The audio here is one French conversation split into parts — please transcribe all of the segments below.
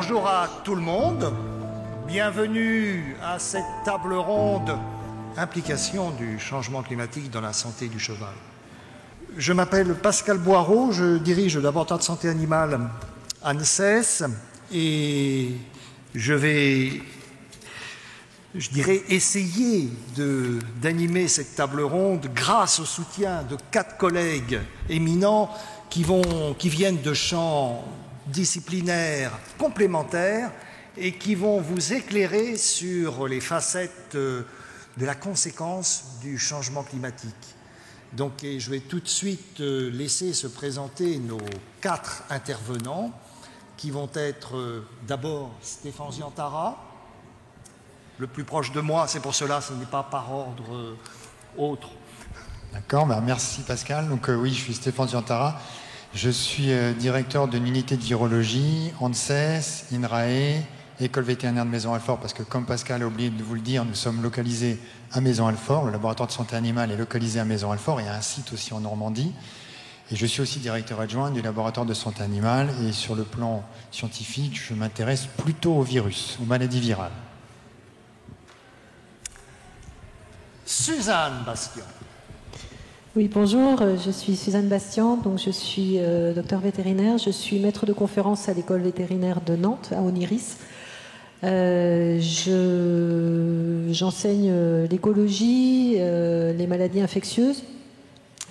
Bonjour à tout le monde, bienvenue à cette table ronde implication du changement climatique dans la santé du cheval. Je m'appelle Pascal Boireau, je dirige le laboratoire de santé animale ANSES et je vais, essayer d'animer cette table ronde grâce au soutien de 4 collègues éminents qui viennent de champs disciplinaires complémentaires et qui vont vous éclairer sur les facettes de la conséquence du changement climatique. Donc, je vais tout de suite laisser se présenter nos 4 intervenants qui vont être d'abord Stéphane Ziantara, le plus proche de moi, c'est pour cela, ce n'est pas par ordre autre. D'accord, merci Pascal. Donc oui, je suis Stéphane Ziantara. Je suis directeur d'une unité de virologie, ANSES, INRAE, École vétérinaire de Maison-Alfort, parce que comme Pascal a oublié de vous le dire, nous sommes localisés à Maison-Alfort. Le laboratoire de santé animale est localisé à Maison-Alfort et a un site aussi en Normandie. Et je suis aussi directeur adjoint du laboratoire de santé animale. Et sur le plan scientifique, je m'intéresse plutôt aux virus, aux maladies virales. Suzanne Bastien. Oui, bonjour, je suis Suzanne Bastien, donc je suis docteur vétérinaire, je suis maître de conférence à l'école vétérinaire de Nantes, à Oniris. J'enseigne l'écologie, les maladies infectieuses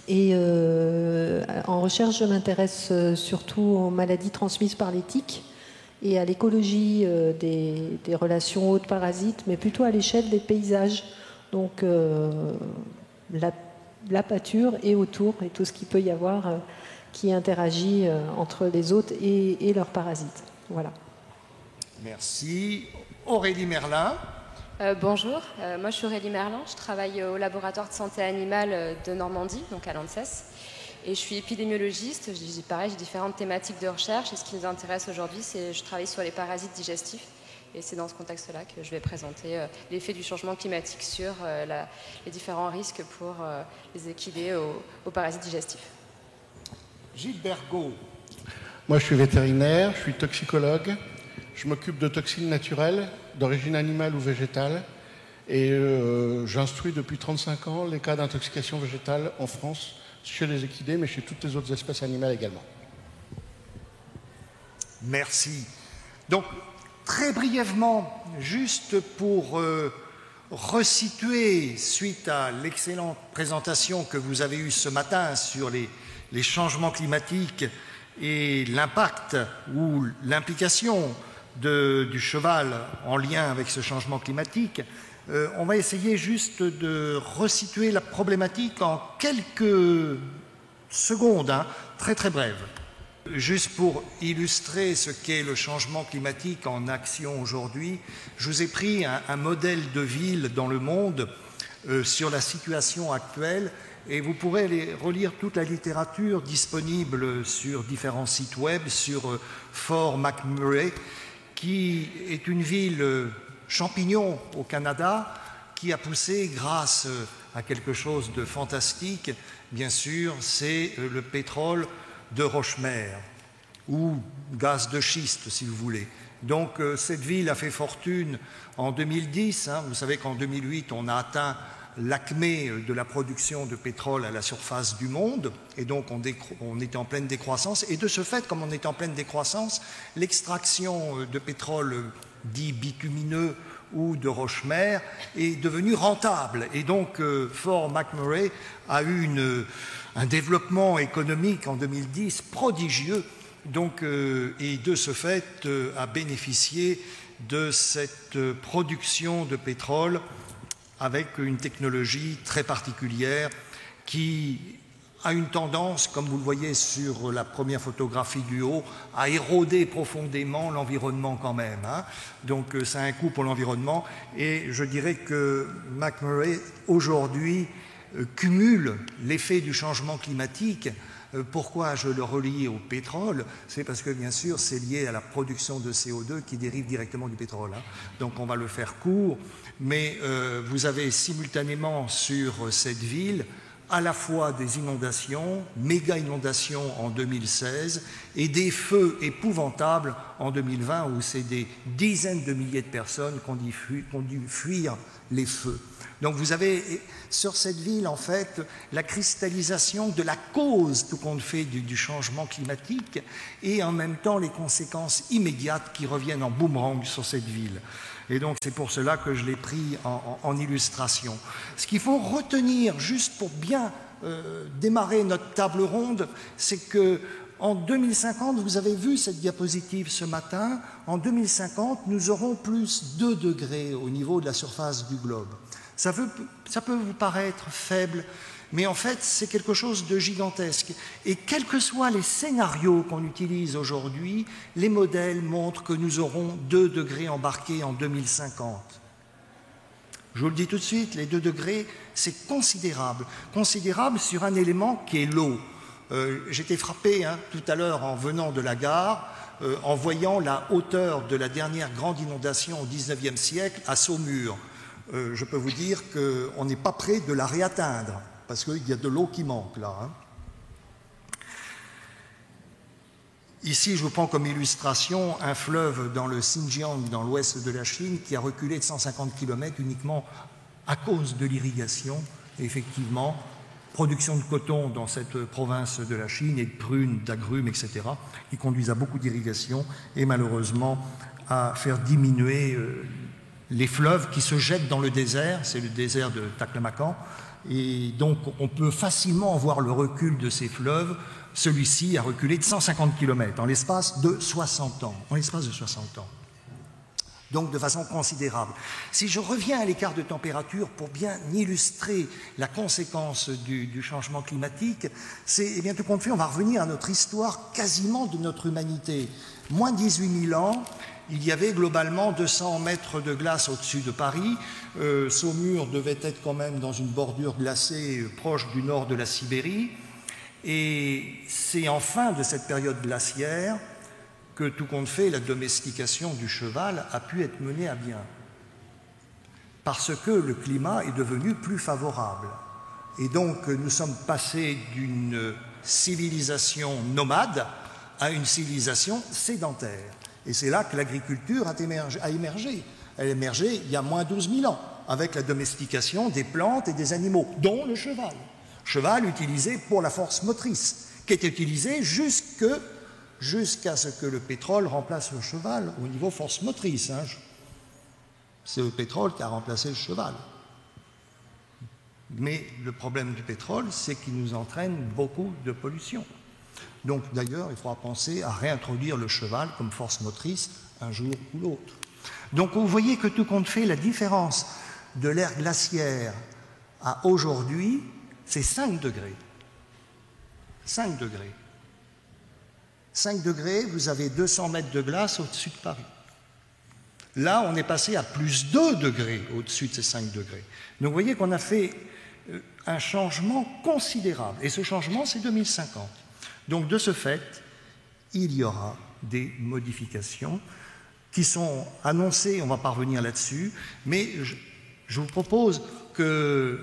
et en recherche je m'intéresse surtout aux maladies transmises par les tiques et à l'écologie des relations hôtes parasites, mais plutôt à l'échelle des paysages, donc la pâture et autour, et tout ce qu'il peut y avoir qui interagit entre les hôtes et leurs parasites. Voilà. Merci. Aurélie Merlin. Bonjour, moi je suis Aurélie Merlin, je travaille au laboratoire de santé animale de Normandie, donc à l'ANSES, et je suis épidémiologiste. Pareil, j'ai différentes thématiques de recherche, et ce qui nous intéresse aujourd'hui, c'est je travaille sur les parasites digestifs. Et c'est dans ce contexte-là que je vais présenter l'effet du changement climatique sur les différents risques pour les équidés aux parasites digestifs. Gilles Bergot. Moi, je suis vétérinaire, je suis toxicologue. Je m'occupe de toxines naturelles, d'origine animale ou végétale. Et j'instruis depuis 35 ans les cas d'intoxication végétale en France, chez les équidés, mais chez toutes les autres espèces animales également. Merci. Donc, très brièvement, juste pour resituer, suite à l'excellente présentation que vous avez eue ce matin sur les changements climatiques et l'impact ou l'implication du cheval en lien avec ce changement climatique, on va essayer juste de resituer la problématique en quelques secondes, très très brèves. Juste pour illustrer ce qu'est le changement climatique en action aujourd'hui, je vous ai pris un modèle de ville dans le monde sur la situation actuelle et vous pourrez relire toute la littérature disponible sur différents sites web, sur Fort McMurray, qui est une ville champignon au Canada qui a poussé grâce à quelque chose de fantastique. Bien sûr, c'est le pétrole de roche-mère ou gaz de schiste si vous voulez. Donc cette ville a fait fortune en 2010. Vous savez qu'en 2008 on a atteint l'acmé de la production de pétrole à la surface du monde et donc on était en pleine décroissance et de ce fait, comme on était en pleine décroissance, l'extraction de pétrole dit bitumineux ou de roche-mère est devenue rentable et donc Fort McMurray a eu un développement économique en 2010 prodigieux donc, et de ce fait a bénéficié de cette production de pétrole avec une technologie très particulière qui a une tendance, comme vous le voyez sur la première photographie du haut, à éroder profondément l'environnement quand même. Donc ça a un coût pour l'environnement et je dirais que McMurray aujourd'hui cumule l'effet du changement climatique. Pourquoi je le relie au pétrole? C'est parce que bien sûr c'est lié à la production de CO2 qui dérive directement du pétrole. Donc on va le faire court, mais vous avez simultanément sur cette ville à la fois des inondations, méga inondations en 2016 et des feux épouvantables en 2020 où c'est des dizaines de milliers de personnes qui ont dû fuir les feux. Donc vous avez sur cette ville en fait la cristallisation de la cause tout compte fait du changement climatique et en même temps les conséquences immédiates qui reviennent en boomerang sur cette ville. Et donc c'est pour cela que je l'ai pris en illustration. Ce qu'il faut retenir, juste pour bien démarrer notre table ronde, c'est que en 2050, vous avez vu cette diapositive ce matin, en 2050, nous aurons plus 2 degrés au niveau de la surface du globe. Ça peut vous paraître faible, mais en fait, c'est quelque chose de gigantesque. Et quels que soient les scénarios qu'on utilise aujourd'hui, les modèles montrent que nous aurons 2 degrés embarqués en 2050. Je vous le dis tout de suite, les 2 degrés, c'est considérable. Considérable sur un élément qui est l'eau. J'étais frappé tout à l'heure en venant de la gare, en voyant la hauteur de la dernière grande inondation au XIXe siècle à Saumur. Je peux vous dire qu'on n'est pas près de la réatteindre, parce qu'il y a de l'eau qui manque là. Ici, je vous prends comme illustration un fleuve dans le Xinjiang, dans l'ouest de la Chine, qui a reculé de 150 km uniquement à cause de l'irrigation. Effectivement, production de coton dans cette province de la Chine et de prunes, d'agrumes, etc., qui conduisent à beaucoup d'irrigation et malheureusement à faire diminuer les fleuves qui se jettent dans le désert, c'est le désert de Taklamakan, et donc on peut facilement voir le recul de ces fleuves. Celui-ci a reculé de 150 km en l'espace de 60 ans. Donc de façon considérable. Si je reviens à l'écart de température pour bien illustrer la conséquence du changement climatique, c'est, eh bien, tout compte fait, on va revenir à notre histoire quasiment de notre humanité. Moins de 18 000 ans, il y avait globalement 200 mètres de glace au-dessus de Paris. Saumur devait être quand même dans une bordure glacée proche du nord de la Sibérie. Et c'est en fin de cette période glaciaire que, tout compte fait, la domestication du cheval a pu être menée à bien. Parce que le climat est devenu plus favorable. Et donc, nous sommes passés d'une civilisation nomade à une civilisation sédentaire. Et c'est là que l'agriculture a émergé. Elle a émergé il y a moins de 12 000 ans, avec la domestication des plantes et des animaux, dont le cheval. Cheval utilisé pour la force motrice, qui est utilisé jusqu'à ce que le pétrole remplace le cheval au niveau force motrice. C'est le pétrole qui a remplacé le cheval. Mais le problème du pétrole, c'est qu'il nous entraîne beaucoup de pollution. Donc d'ailleurs, il faudra penser à réintroduire le cheval comme force motrice un jour ou l'autre. Donc vous voyez que tout compte fait, la différence de l'ère glaciaire à aujourd'hui, c'est 5 degrés. 5 degrés. 5 degrés, vous avez 200 mètres de glace au-dessus de Paris. Là, on est passé à plus 2 degrés au-dessus de ces 5 degrés. Donc vous voyez qu'on a fait un changement considérable. Et ce changement, c'est 2050. Donc de ce fait, il y aura des modifications qui sont annoncées, on va pas revenir là-dessus, mais je vous propose que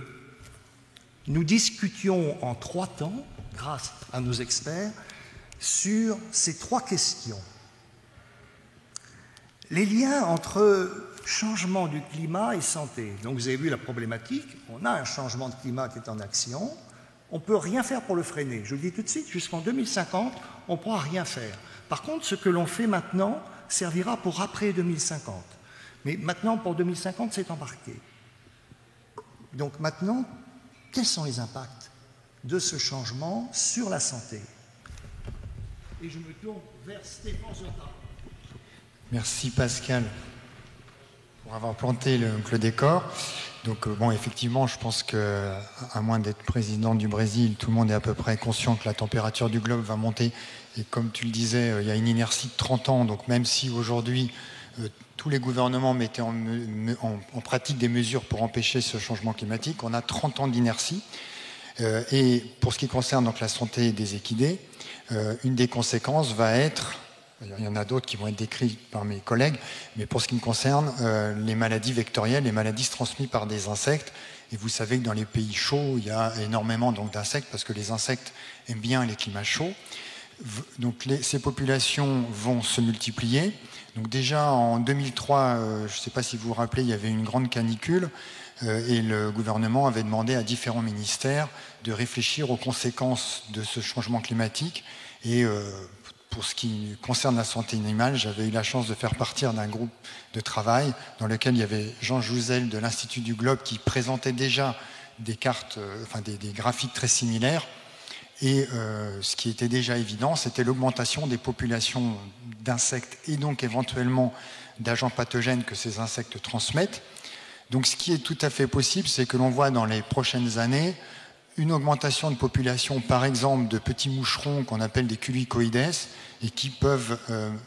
nous discutions en 3 temps, grâce à nos experts, sur ces 3 questions. Les liens entre changement du climat et santé. Donc vous avez vu la problématique, on a un changement de climat qui est en action, on ne peut rien faire pour le freiner. Je vous le dis tout de suite, jusqu'en 2050, on ne pourra rien faire. Par contre, ce que l'on fait maintenant servira pour après 2050. Mais maintenant, pour 2050, c'est embarqué. Donc maintenant, quels sont les impacts de ce changement sur la santé? Et je me tourne vers Stéphane Zotta. Merci Pascal pour avoir planté le décor. Donc bon, effectivement, je pense qu'à moins d'être président du Brésil, tout le monde est à peu près conscient que la température du globe va monter. Et comme tu le disais, il y a une inertie de 30 ans. Donc même si aujourd'hui, tous les gouvernements mettaient en pratique des mesures pour empêcher ce changement climatique, on a 30 ans d'inertie. Et pour ce qui concerne donc la santé des équidés, une des conséquences va être Il y en a d'autres qui vont être décrits par mes collègues, mais pour ce qui me concerne, les maladies vectorielles, les maladies transmises par des insectes. Et vous savez que dans les pays chauds, il y a énormément d'insectes, parce que les insectes aiment bien les climats chauds. Donc ces populations vont se multiplier. Donc déjà en 2003, je ne sais pas si vous vous rappelez, il y avait une grande canicule et le gouvernement avait demandé à différents ministères de réfléchir aux conséquences de ce changement climatique. Et pour ce qui concerne la santé animale, j'avais eu la chance de faire partie d'un groupe de travail dans lequel il y avait Jean Jouzel de l'Institut du Globe qui présentait déjà des cartes, des graphiques très similaires. Et ce qui était déjà évident, c'était l'augmentation des populations d'insectes et donc éventuellement d'agents pathogènes que ces insectes transmettent. Donc ce qui est tout à fait possible, c'est que l'on voit dans les prochaines années une augmentation de population, par exemple, de petits moucherons qu'on appelle des culicoïdes et qui peuvent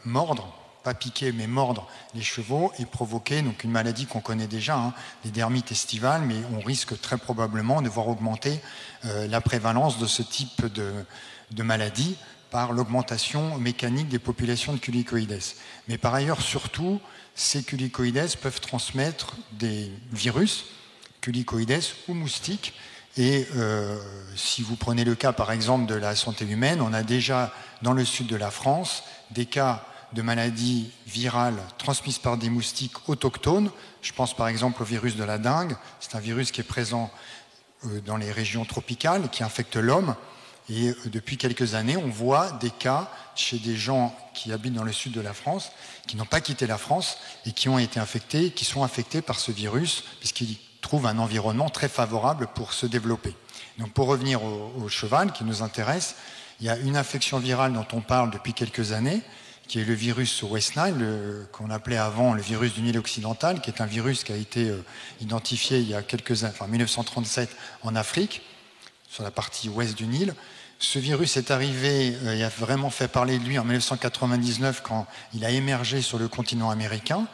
mordre, pas piquer, mais mordre les chevaux et provoquer donc, une maladie qu'on connaît déjà, les dermites estivales, mais on risque très probablement de voir augmenter la prévalence de ce type de maladie par l'augmentation mécanique des populations de culicoïdes. Mais par ailleurs, surtout, ces culicoïdes peuvent transmettre des virus, culicoïdes ou moustiques. Et si vous prenez le cas, par exemple, de la santé humaine, on a déjà, dans le sud de la France, des cas de maladies virales transmises par des moustiques autochtones. Je pense par exemple au virus de la dengue. C'est un virus qui est présent dans les régions tropicales, qui infecte l'homme. Et depuis quelques années, on voit des cas chez des gens qui habitent dans le sud de la France, qui n'ont pas quitté la France et qui ont été infectés, qui sont infectés par ce virus, puisqu'ils trouvent un environnement très favorable pour se développer. Donc pour revenir au cheval qui nous intéresse, il y a une infection virale dont on parle depuis quelques années, qui est le virus West Nile, qu'on appelait avant le virus du Nil occidental, qui est un virus qui a été identifié il y a quelques années, en 1937 en Afrique, sur la partie ouest du Nil. Ce virus est arrivé, il a vraiment fait parler de lui en 1999 quand il a émergé sur le continent américain.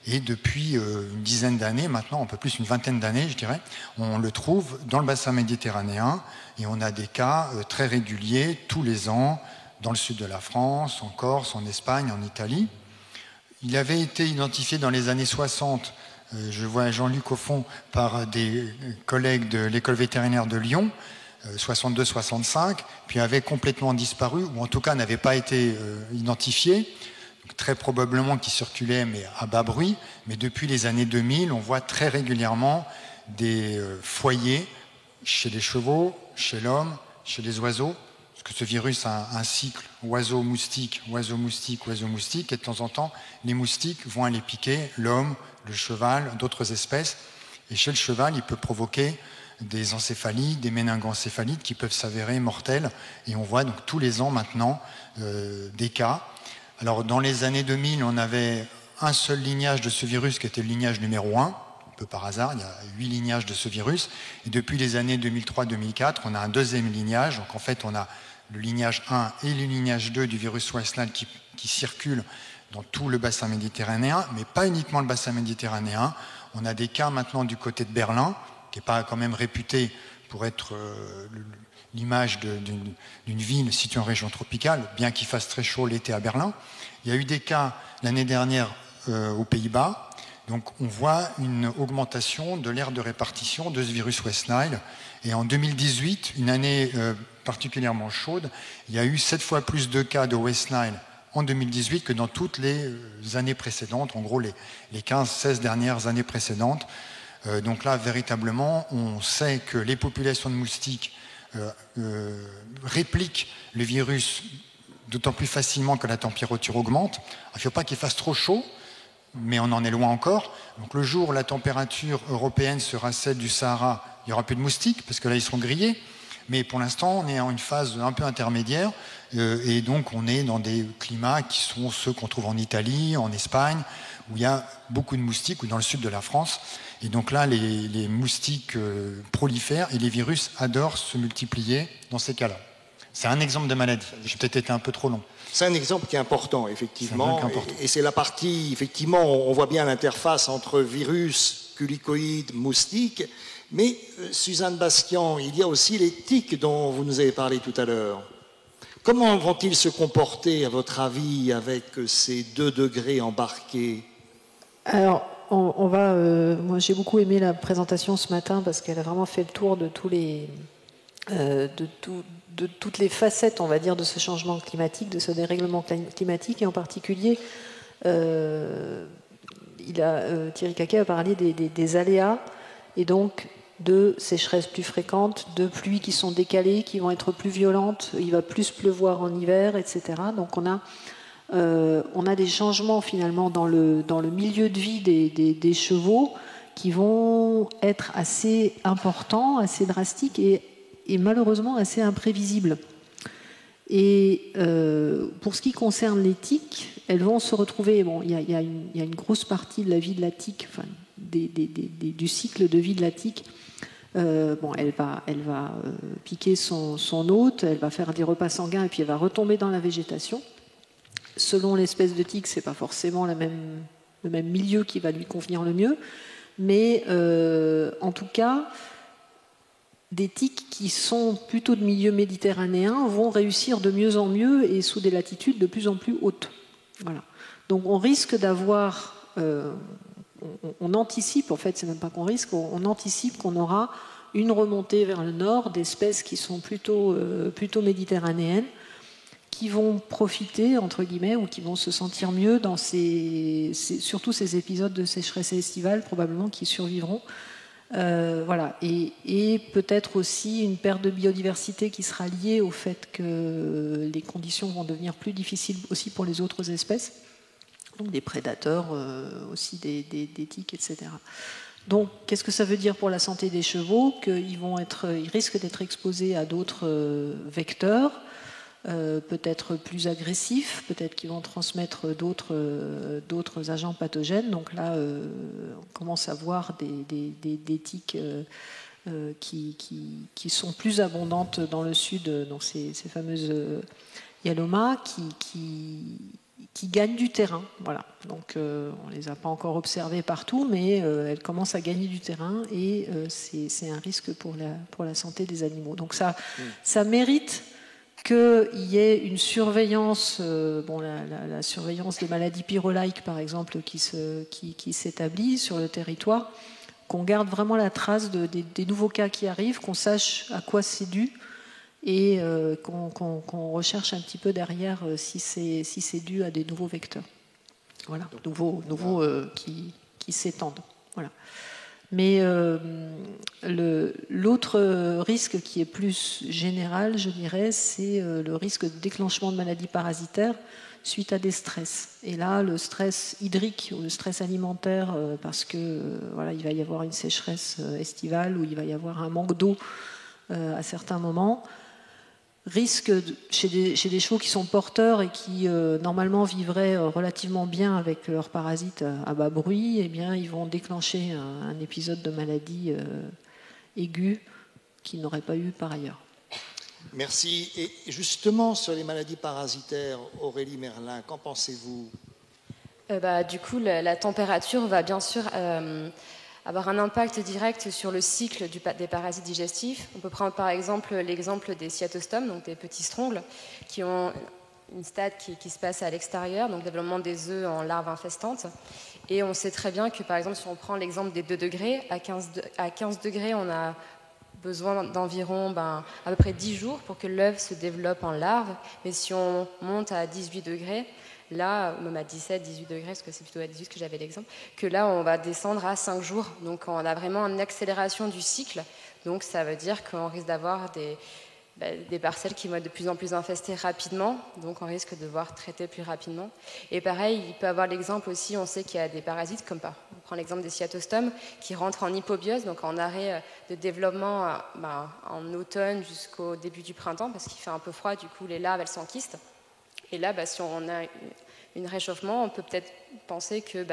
Et depuis une dizaine d'années, maintenant un peu plus, une vingtaine d'années, je dirais, on le trouve dans le bassin méditerranéen et on a des cas très réguliers tous les ans dans le sud de la France, en Corse, en Espagne, en Italie. Il avait été identifié dans les années 60, je vois Jean-Luc au fond, par des collègues de l'école vétérinaire de Lyon, 62-65, puis avait complètement disparu, ou en tout cas n'avait pas été identifié. Très probablement qui circulait, mais à bas bruit. Mais depuis les années 2000, on voit très régulièrement des foyers chez les chevaux, chez l'homme, chez les oiseaux. Parce que ce virus a un cycle oiseau-moustique, oiseau-moustique, oiseau-moustique. Et de temps en temps, les moustiques vont aller piquer l'homme, le cheval, d'autres espèces. Et chez le cheval, il peut provoquer des encéphalites, des méningoencéphalites qui peuvent s'avérer mortelles. Et on voit donc tous les ans maintenant des cas. Alors, dans les années 2000, on avait un seul lignage de ce virus qui était le lignage numéro 1, un peu par hasard, il y a 8 lignages de ce virus. Et depuis les années 2003-2004, on a un deuxième lignage. Donc, en fait, on a le lignage 1 et le lignage 2 du virus West Nile qui circulent dans tout le bassin méditerranéen, mais pas uniquement le bassin méditerranéen. On a des cas maintenant du côté de Berlin, qui n'est pas quand même réputé pour être l'image d'une ville située en région tropicale, bien qu'il fasse très chaud l'été à Berlin. Il y a eu des cas l'année dernière aux Pays-Bas. Donc on voit une augmentation de l'aire de répartition de ce virus West Nile. Et en 2018, une année particulièrement chaude, il y a eu 7 fois plus de cas de West Nile en 2018 que dans toutes les années précédentes, en gros les 15-16 dernières années précédentes. Donc là, véritablement, on sait que les populations de moustiques répliquent le virus d'autant plus facilement que la température augmente. Il ne faut pas qu'il fasse trop chaud, mais on en est loin encore. Donc le jour où la température européenne sera celle du Sahara, il n'y aura plus de moustiques, parce que là, ils seront grillés. Mais pour l'instant, on est en une phase un peu intermédiaire, et donc on est dans des climats qui sont ceux qu'on trouve en Italie, en Espagne, où il y a beaucoup de moustiques, ou dans le sud de la France. Et donc là, les moustiques prolifèrent et les virus adorent se multiplier dans ces cas-là. C'est un exemple de maladie. J'ai peut-être été un peu trop long. C'est un exemple qui est important, effectivement. C'est important. Et c'est la partie, effectivement, on voit bien l'interface entre virus, culicoïdes, moustiques. Mais, Suzanne Bastian, il y a aussi les tiques dont vous nous avez parlé tout à l'heure. Comment vont-ils se comporter, à votre avis, avec ces 2 degrés embarqués? Alors, moi, j'ai beaucoup aimé la présentation ce matin parce qu'elle a vraiment fait le tour de de toutes les facettes, on va dire, de ce changement climatique, de ce dérèglement climatique, et en particulier, Thierry Caquet a parlé des aléas, et donc de sécheresses plus fréquentes, de pluies qui sont décalées, qui vont être plus violentes, il va plus pleuvoir en hiver, etc. Donc on a des changements finalement dans le milieu de vie des chevaux qui vont être assez importants, assez drastiques et malheureusement assez imprévisibles. Et pour ce qui concerne les tiques, elles vont se retrouver, bon, il y a une grosse partie de la vie de la tique, enfin, du cycle de vie de la tique. Elle va piquer son hôte, elle va faire des repas sanguins et puis elle va retomber dans la végétation. Selon l'espèce de tique, c'est pas forcément le même milieu qui va lui convenir le mieux, mais en tout cas, des tiques qui sont plutôt de milieu méditerranéen vont réussir de mieux en mieux et sous des latitudes de plus en plus hautes. Voilà. Donc on risque d'avoir, on anticipe, en fait, c'est même pas qu'on risque, on anticipe qu'on aura une remontée vers le nord d'espèces qui sont plutôt méditerranéennes, qui vont profiter, entre guillemets, ou qui vont se sentir mieux dans surtout ces épisodes de sécheresse estivale, probablement, qui survivront. Voilà. Et peut-être aussi une perte de biodiversité qui sera liée au fait que les conditions vont devenir plus difficiles aussi pour les autres espèces, donc des prédateurs, aussi des tiques, etc. Donc, qu'est-ce que ça veut dire pour la santé des chevaux? Qu'ils risquent d'être exposés à d'autres vecteurs, peut-être plus agressifs, peut-être qu'ils vont transmettre d'autres agents pathogènes. Donc là, on commence à voir des tiques qui sont plus abondantes dans le sud, donc ces fameuses Yaloma qui gagnent du terrain. Voilà. Donc on ne les a pas encore observées partout, mais elles commencent à gagner du terrain et c'est un risque pour la santé des animaux. Donc ça mérite qu'il y ait une surveillance, la surveillance des maladies pyrolaïques par exemple, qui s'établit sur le territoire, qu'on garde vraiment la trace des nouveaux cas qui arrivent, qu'on sache à quoi c'est dû et qu'on recherche un petit peu derrière si c'est dû à des nouveaux vecteurs. Voilà, nouveaux qui s'étendent. Voilà. Mais l'autre risque qui est plus général, je dirais, c'est le risque de déclenchement de maladies parasitaires suite à des stress. Et là, le stress hydrique ou le stress alimentaire, parce que il va y avoir une sécheresse estivale ou il va y avoir un manque d'eau à certains moments, risque chez des chevaux qui sont porteurs et qui normalement vivraient relativement bien avec leurs parasites à bas bruit, eh bien ils vont déclencher un épisode de maladie aiguë qu'ils n'auraient pas eu par ailleurs. Merci. Et justement, sur les maladies parasitaires, Aurélie Merlin, qu'en pensez-vous? Du coup, la température va bien sûr avoir un impact direct sur le cycle des parasites digestifs. On peut prendre par exemple l'exemple des cyatostomes, donc des petits strongles, qui ont une stade qui se passe à l'extérieur, donc développement des œufs en larves infestantes. Et on sait très bien que par exemple, si on prend l'exemple des 2 degrés, à 15 degrés, on a besoin d'environ à peu près 10 jours pour que l'œuf se développe en larve. Mais si on monte à 18 degrés, là, même à 17, 18 degrés, parce que c'est plutôt à 18 que j'avais l'exemple, que là, on va descendre à 5 jours. Donc, on a vraiment une accélération du cycle. Donc, ça veut dire qu'on risque d'avoir des parcelles qui vont être de plus en plus infestées rapidement. Donc, on risque de devoir traiter plus rapidement. Et pareil, il peut y avoir l'exemple aussi, on sait qu'il y a des parasites, on prend l'exemple des cyatostomes, qui rentrent en hypobiose, donc en arrêt de développement en automne jusqu'au début du printemps, parce qu'il fait un peu froid, du coup, les larves, elles s'enquistent. Et là, si on a un réchauffement, on peut peut-être penser que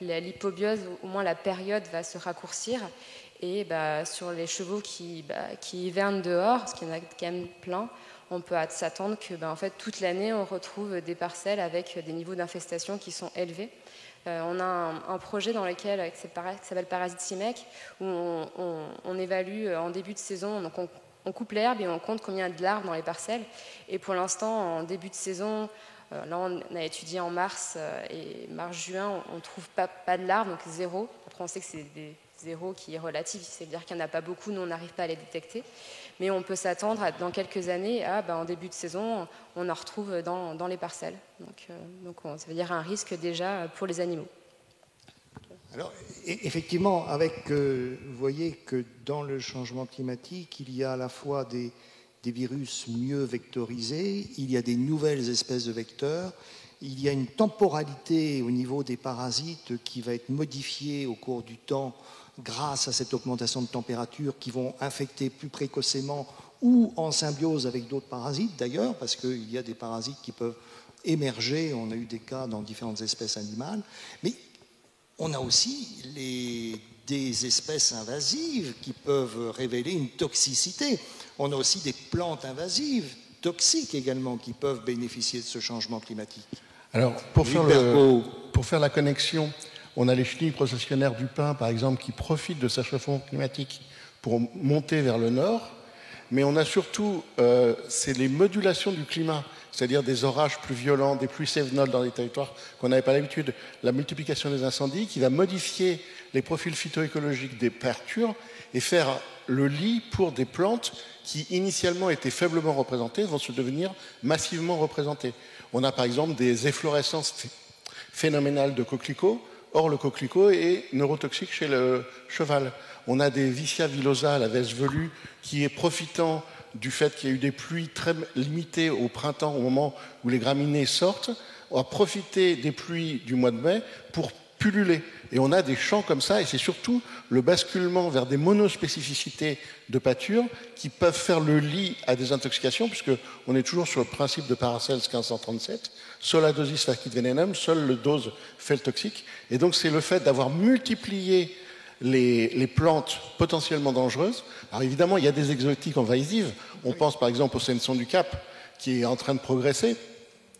l'hypobiose, au moins la période, va se raccourcir. Et sur les chevaux qui hivernent dehors, parce qu'il y en a quand même plein, on peut s'attendre que en fait, toute l'année, on retrouve des parcelles avec des niveaux d'infestation qui sont élevés. On a un projet dans lequel, qui s'appelle Parasite CIMEC, où on évalue en début de saison, donc on coupe l'herbe et on compte combien il y a de larves dans les parcelles. Et pour l'instant, en début de saison, là on a étudié en mars et mars-juin, on ne trouve pas de larves, donc 0. Après on sait que c'est des 0 qui est relatif, c'est-à-dire qu'il n'y en a pas beaucoup, nous on n'arrive pas à les détecter. Mais on peut s'attendre dans quelques années en début de saison, on en retrouve dans les parcelles. Donc ça veut dire un risque déjà pour les animaux. Alors, effectivement, vous voyez que dans le changement climatique, il y a à la fois des virus mieux vectorisés, il y a des nouvelles espèces de vecteurs, il y a une temporalité au niveau des parasites qui va être modifiée au cours du temps grâce à cette augmentation de température qui vont infecter plus précocement ou en symbiose avec d'autres parasites d'ailleurs, parce qu'il y a des parasites qui peuvent émerger, on a eu des cas dans différentes espèces animales, mais on a aussi des espèces invasives qui peuvent révéler une toxicité. On a aussi des plantes invasives, toxiques également, qui peuvent bénéficier de ce changement climatique. Alors, pour faire la connexion, on a les chenilles processionnaires du pin, par exemple, qui profitent de ce réchauffement climatique pour monter vers le nord. Mais on a surtout, c'est les modulations du climat, c'est-à-dire des orages plus violents, des pluies sévenoles dans des territoires qu'on n'avait pas l'habitude, la multiplication des incendies, qui va modifier les profils phytoécologiques des pertures et faire le lit pour des plantes qui initialement étaient faiblement représentées, vont se devenir massivement représentées. On a par exemple des efflorescences phénoménales de coquelicots. Or, le coquelicot est neurotoxique chez le cheval. On a des Vicia villosa, la veste velue, qui est profitant du fait qu'il y a eu des pluies très limitées au printemps, au moment où les graminées sortent, a profité des pluies du mois de mai pour pulluler. Et on a des champs comme ça, et c'est surtout le basculement vers des monospécificités de pâture qui peuvent faire le lit à des intoxications, puisqu'on est toujours sur le principe de Paracels 1537, sola dosis facit venenum, seule le dose fait le toxique. Et donc c'est le fait d'avoir multiplié les plantes potentiellement dangereuses. Alors évidemment, il y a des exotiques envahisives. On pense par exemple au Senson du Cap, qui est en train de progresser,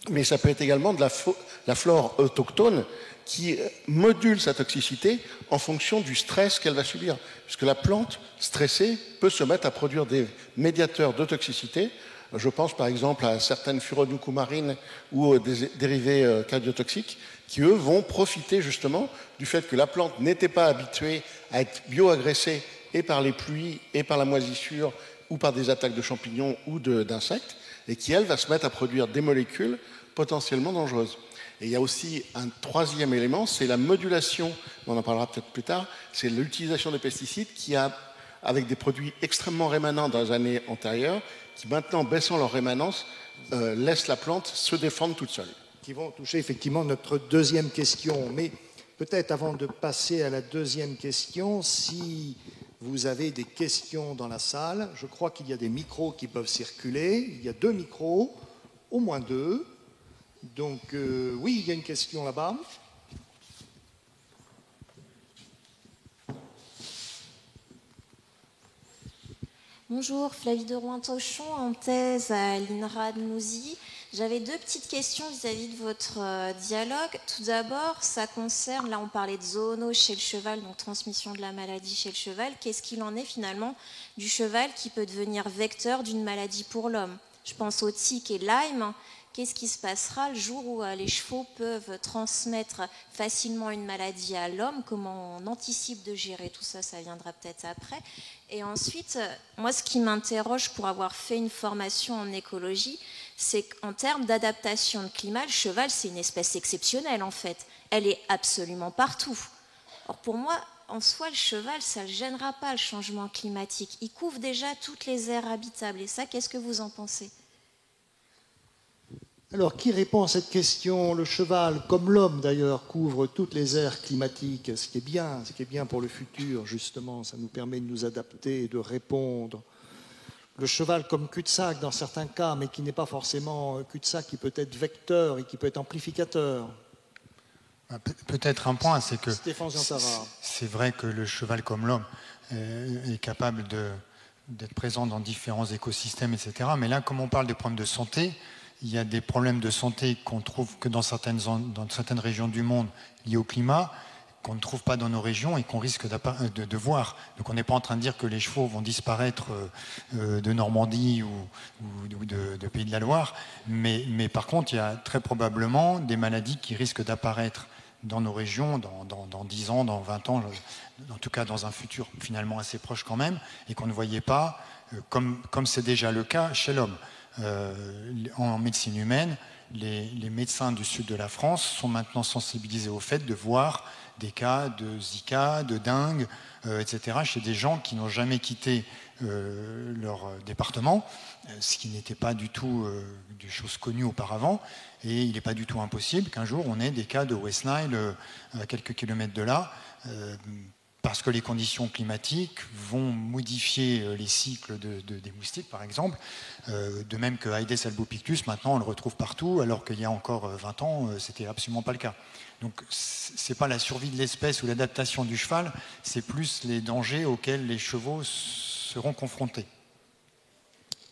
mais ça peut être également de la flore autochtone qui module sa toxicité en fonction du stress qu'elle va subir. Puisque la plante stressée peut se mettre à produire des médiateurs de toxicité. Je pense par exemple à certaines furonucumarines ou des dérivés cardiotoxiques qui, eux, vont profiter justement du fait que la plante n'était pas habituée à être bioagressée et par les pluies et par la moisissure ou par des attaques de champignons ou d'insectes, et qui, elle, va se mettre à produire des molécules potentiellement dangereuses. Et il y a aussi un troisième élément, c'est la modulation, on en parlera peut-être plus tard, c'est l'utilisation des pesticides qui a, avec des produits extrêmement rémanents dans les années antérieures, qui maintenant, baissant leur rémanence, laissent la plante se défendre toute seule. Qui vont toucher effectivement notre deuxième question. Mais peut-être avant de passer à la deuxième question, si vous avez des questions dans la salle, je crois qu'il y a des micros qui peuvent circuler. Il y a 2 micros, au moins 2. Donc oui, il y a une question là-bas. Bonjour, Flavie de Rouen-Tauchon, en thèse à l'INRA de Nouzy. J'avais 2 petites questions vis-à-vis de votre dialogue. Tout d'abord, ça concerne, là on parlait de zoonose chez le cheval, donc transmission de la maladie chez le cheval. Qu'est-ce qu'il en est finalement du cheval qui peut devenir vecteur d'une maladie pour l'homme? Je pense au tic et Lyme. Qu'est-ce qui se passera le jour où les chevaux peuvent transmettre facilement une maladie à l'homme? Comment on anticipe de gérer tout ça? Ça viendra peut-être après. Et ensuite, moi, ce qui m'interroge pour avoir fait une formation en écologie, c'est qu'en termes d'adaptation de climat, le cheval, c'est une espèce exceptionnelle, en fait. Elle est absolument partout. Or, pour moi, en soi, le cheval, ça ne gênera pas le changement climatique. Il couvre déjà toutes les aires habitables. Et ça, qu'est-ce que vous en pensez ? Alors, qui répond à cette question? Le cheval, comme l'homme d'ailleurs, couvre toutes les aires climatiques, ce qui est bien pour le futur, justement. Ça nous permet de nous adapter et de répondre. Le cheval comme cul-de-sac dans certains cas, mais qui n'est pas forcément cul-de-sac, qui peut être vecteur et qui peut être amplificateur. Peut-être un point, c'est que c'est vrai que le cheval comme l'homme est capable d'être présent dans différents écosystèmes, etc. Mais là, comme on parle des problèmes de santé, il y a des problèmes de santé qu'on trouve que dans certaines régions du monde liés au climat, qu'on ne trouve pas dans nos régions et qu'on risque de voir. Donc on n'est pas en train de dire que les chevaux vont disparaître de Normandie ou de Pays de la Loire, mais par contre, il y a très probablement des maladies qui risquent d'apparaître dans nos régions dans 10 ans, dans 20 ans, en tout cas dans un futur finalement assez proche quand même, et qu'on ne voyait pas, comme c'est déjà le cas chez l'homme. En médecine humaine, les médecins du sud de la France sont maintenant sensibilisés au fait de voir des cas de Zika, de dengue, etc., chez des gens qui n'ont jamais quitté leur département, ce qui n'était pas du tout des choses connues auparavant. Et il n'est pas du tout impossible qu'un jour on ait des cas de West Nile à quelques kilomètres de là, parce que les conditions climatiques vont modifier les cycles des moustiques, par exemple, de même que Aedes albopictus, maintenant on le retrouve partout, alors qu'il y a encore 20 ans, c'était absolument pas le cas. Donc c'est pas la survie de l'espèce ou l'adaptation du cheval, c'est plus les dangers auxquels les chevaux seront confrontés.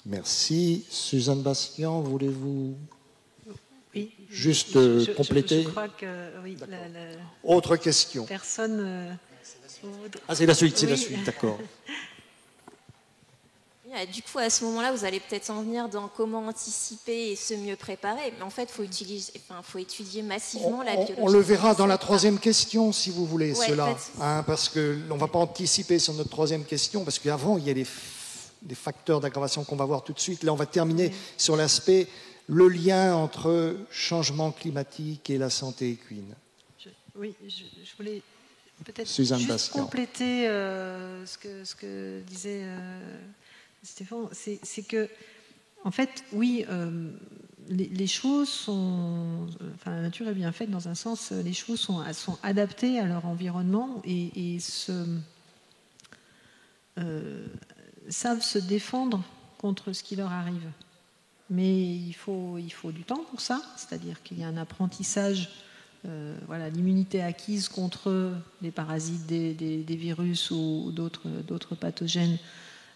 Merci. Suzanne Bastian, voulez-vous oui, juste compléter? Je crois que oui. Autre question. Personne. Ah, c'est la suite, c'est oui. la suite, d'accord. Du coup, à ce moment-là, vous allez peut-être en venir dans comment anticiper et se mieux préparer. Mais en fait, faut étudier massivement la biologie. On le verra dans la troisième question, si vous voulez, ouais, cela. Parce qu'on ne va pas anticiper sur notre troisième question, parce qu'avant, il y a des facteurs d'aggravation qu'on va voir tout de suite. Là, on va terminer sur l'aspect, le lien entre changement climatique et la santé équine. Je voulais peut-être Suzanne juste Bastian. compléter ce que disait Stéphane. C'est que, en fait, oui, les chevaux sont... Enfin, la nature est bien faite dans un sens, les chevaux sont adaptés à leur environnement et savent se défendre contre ce qui leur arrive. Mais il faut du temps pour ça, c'est-à-dire qu'il y a un apprentissage, l'immunité acquise contre les parasites des virus ou d'autres pathogènes,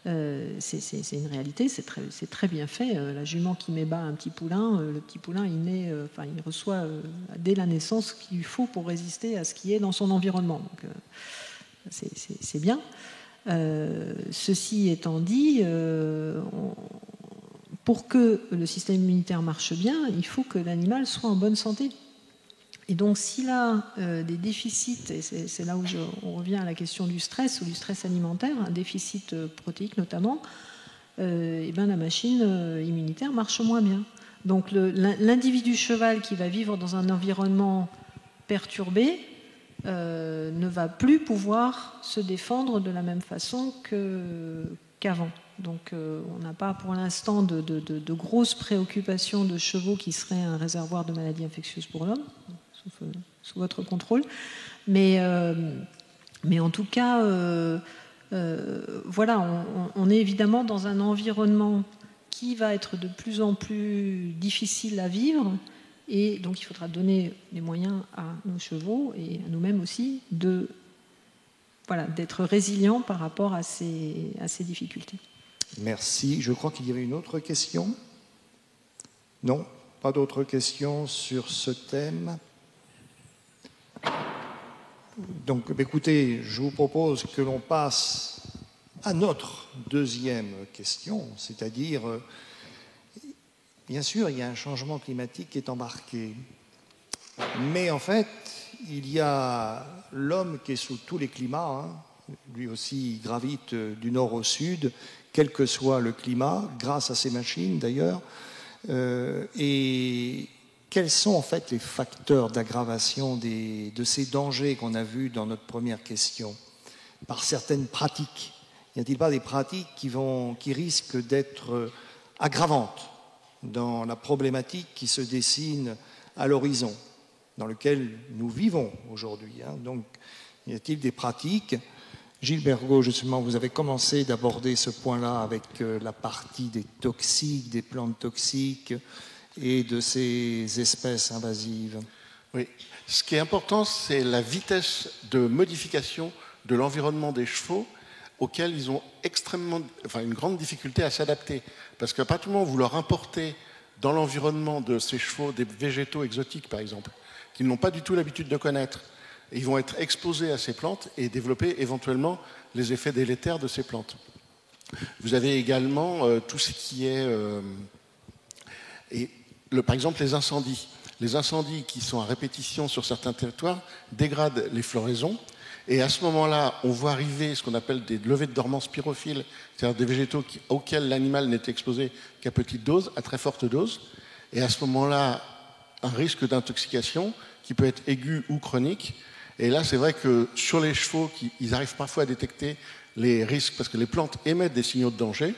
c'est une réalité, c'est très bien fait. La jument qui met bas un petit poulain, le petit poulain, il reçoit dès la naissance ce qu'il faut pour résister à ce qui est dans son environnement. Donc, c'est bien. Ceci étant dit, pour que le système immunitaire marche bien, il faut que l'animal soit en bonne santé. Et donc, s'il a des déficits, et c'est là où on revient à la question du stress ou du stress alimentaire, un déficit protéique notamment, la machine immunitaire marche moins bien. Donc, l'individu cheval qui va vivre dans un environnement perturbé ne va plus pouvoir se défendre de la même façon qu'avant. Donc on n'a pas pour l'instant de grosses préoccupations de chevaux qui seraient un réservoir de maladies infectieuses pour l'homme, sous votre contrôle. Mais en tout cas, on est évidemment dans un environnement qui va être de plus en plus difficile à vivre. Et donc il faudra donner les moyens à nos chevaux et à nous-mêmes aussi d'être résilients par rapport à ces difficultés. Merci. Je crois qu'il y avait une autre question. Non, pas d'autres questions sur ce thème. Donc, écoutez, je vous propose que l'on passe à notre deuxième question, c'est-à-dire, bien sûr, il y a un changement climatique qui est embarqué, mais en fait, il y a l'homme qui est sous tous les climats, lui aussi il gravite du nord au sud, quel que soit le climat, grâce à ces machines d'ailleurs. Et quels sont en fait les facteurs d'aggravation de ces dangers qu'on a vus dans notre première question par certaines pratiques? Y a-t-il pas des pratiques qui risquent d'être aggravantes dans la problématique qui se dessine à l'horizon, dans lequel nous vivons aujourd'hui, Donc, y a-t-il des pratiques? Gilles Bergot, justement, vous avez commencé d'aborder ce point-là avec la partie des toxiques, des plantes toxiques et de ces espèces invasives. Oui. Ce qui est important, c'est la vitesse de modification de l'environnement des chevaux auxquels ils ont une grande difficulté à s'adapter. Parce qu'à partir du moment où vous leur importez dans l'environnement de ces chevaux des végétaux exotiques, par exemple, qu'ils n'ont pas du tout l'habitude de connaître, et ils vont être exposés à ces plantes et développer éventuellement les effets délétères de ces plantes. Vous avez également tout ce qui est... par exemple, les incendies. Les incendies qui sont à répétition sur certains territoires dégradent les floraisons. Et à ce moment-là, on voit arriver ce qu'on appelle des levées de dormance pyrophiles, c'est-à-dire des végétaux auxquels l'animal n'est exposé qu'à petite dose, à très forte dose. Et à ce moment-là, un risque d'intoxication qui peut être aigu ou chronique. Et là, c'est vrai que sur les chevaux, ils arrivent parfois à détecter les risques, parce que les plantes émettent des signaux de danger.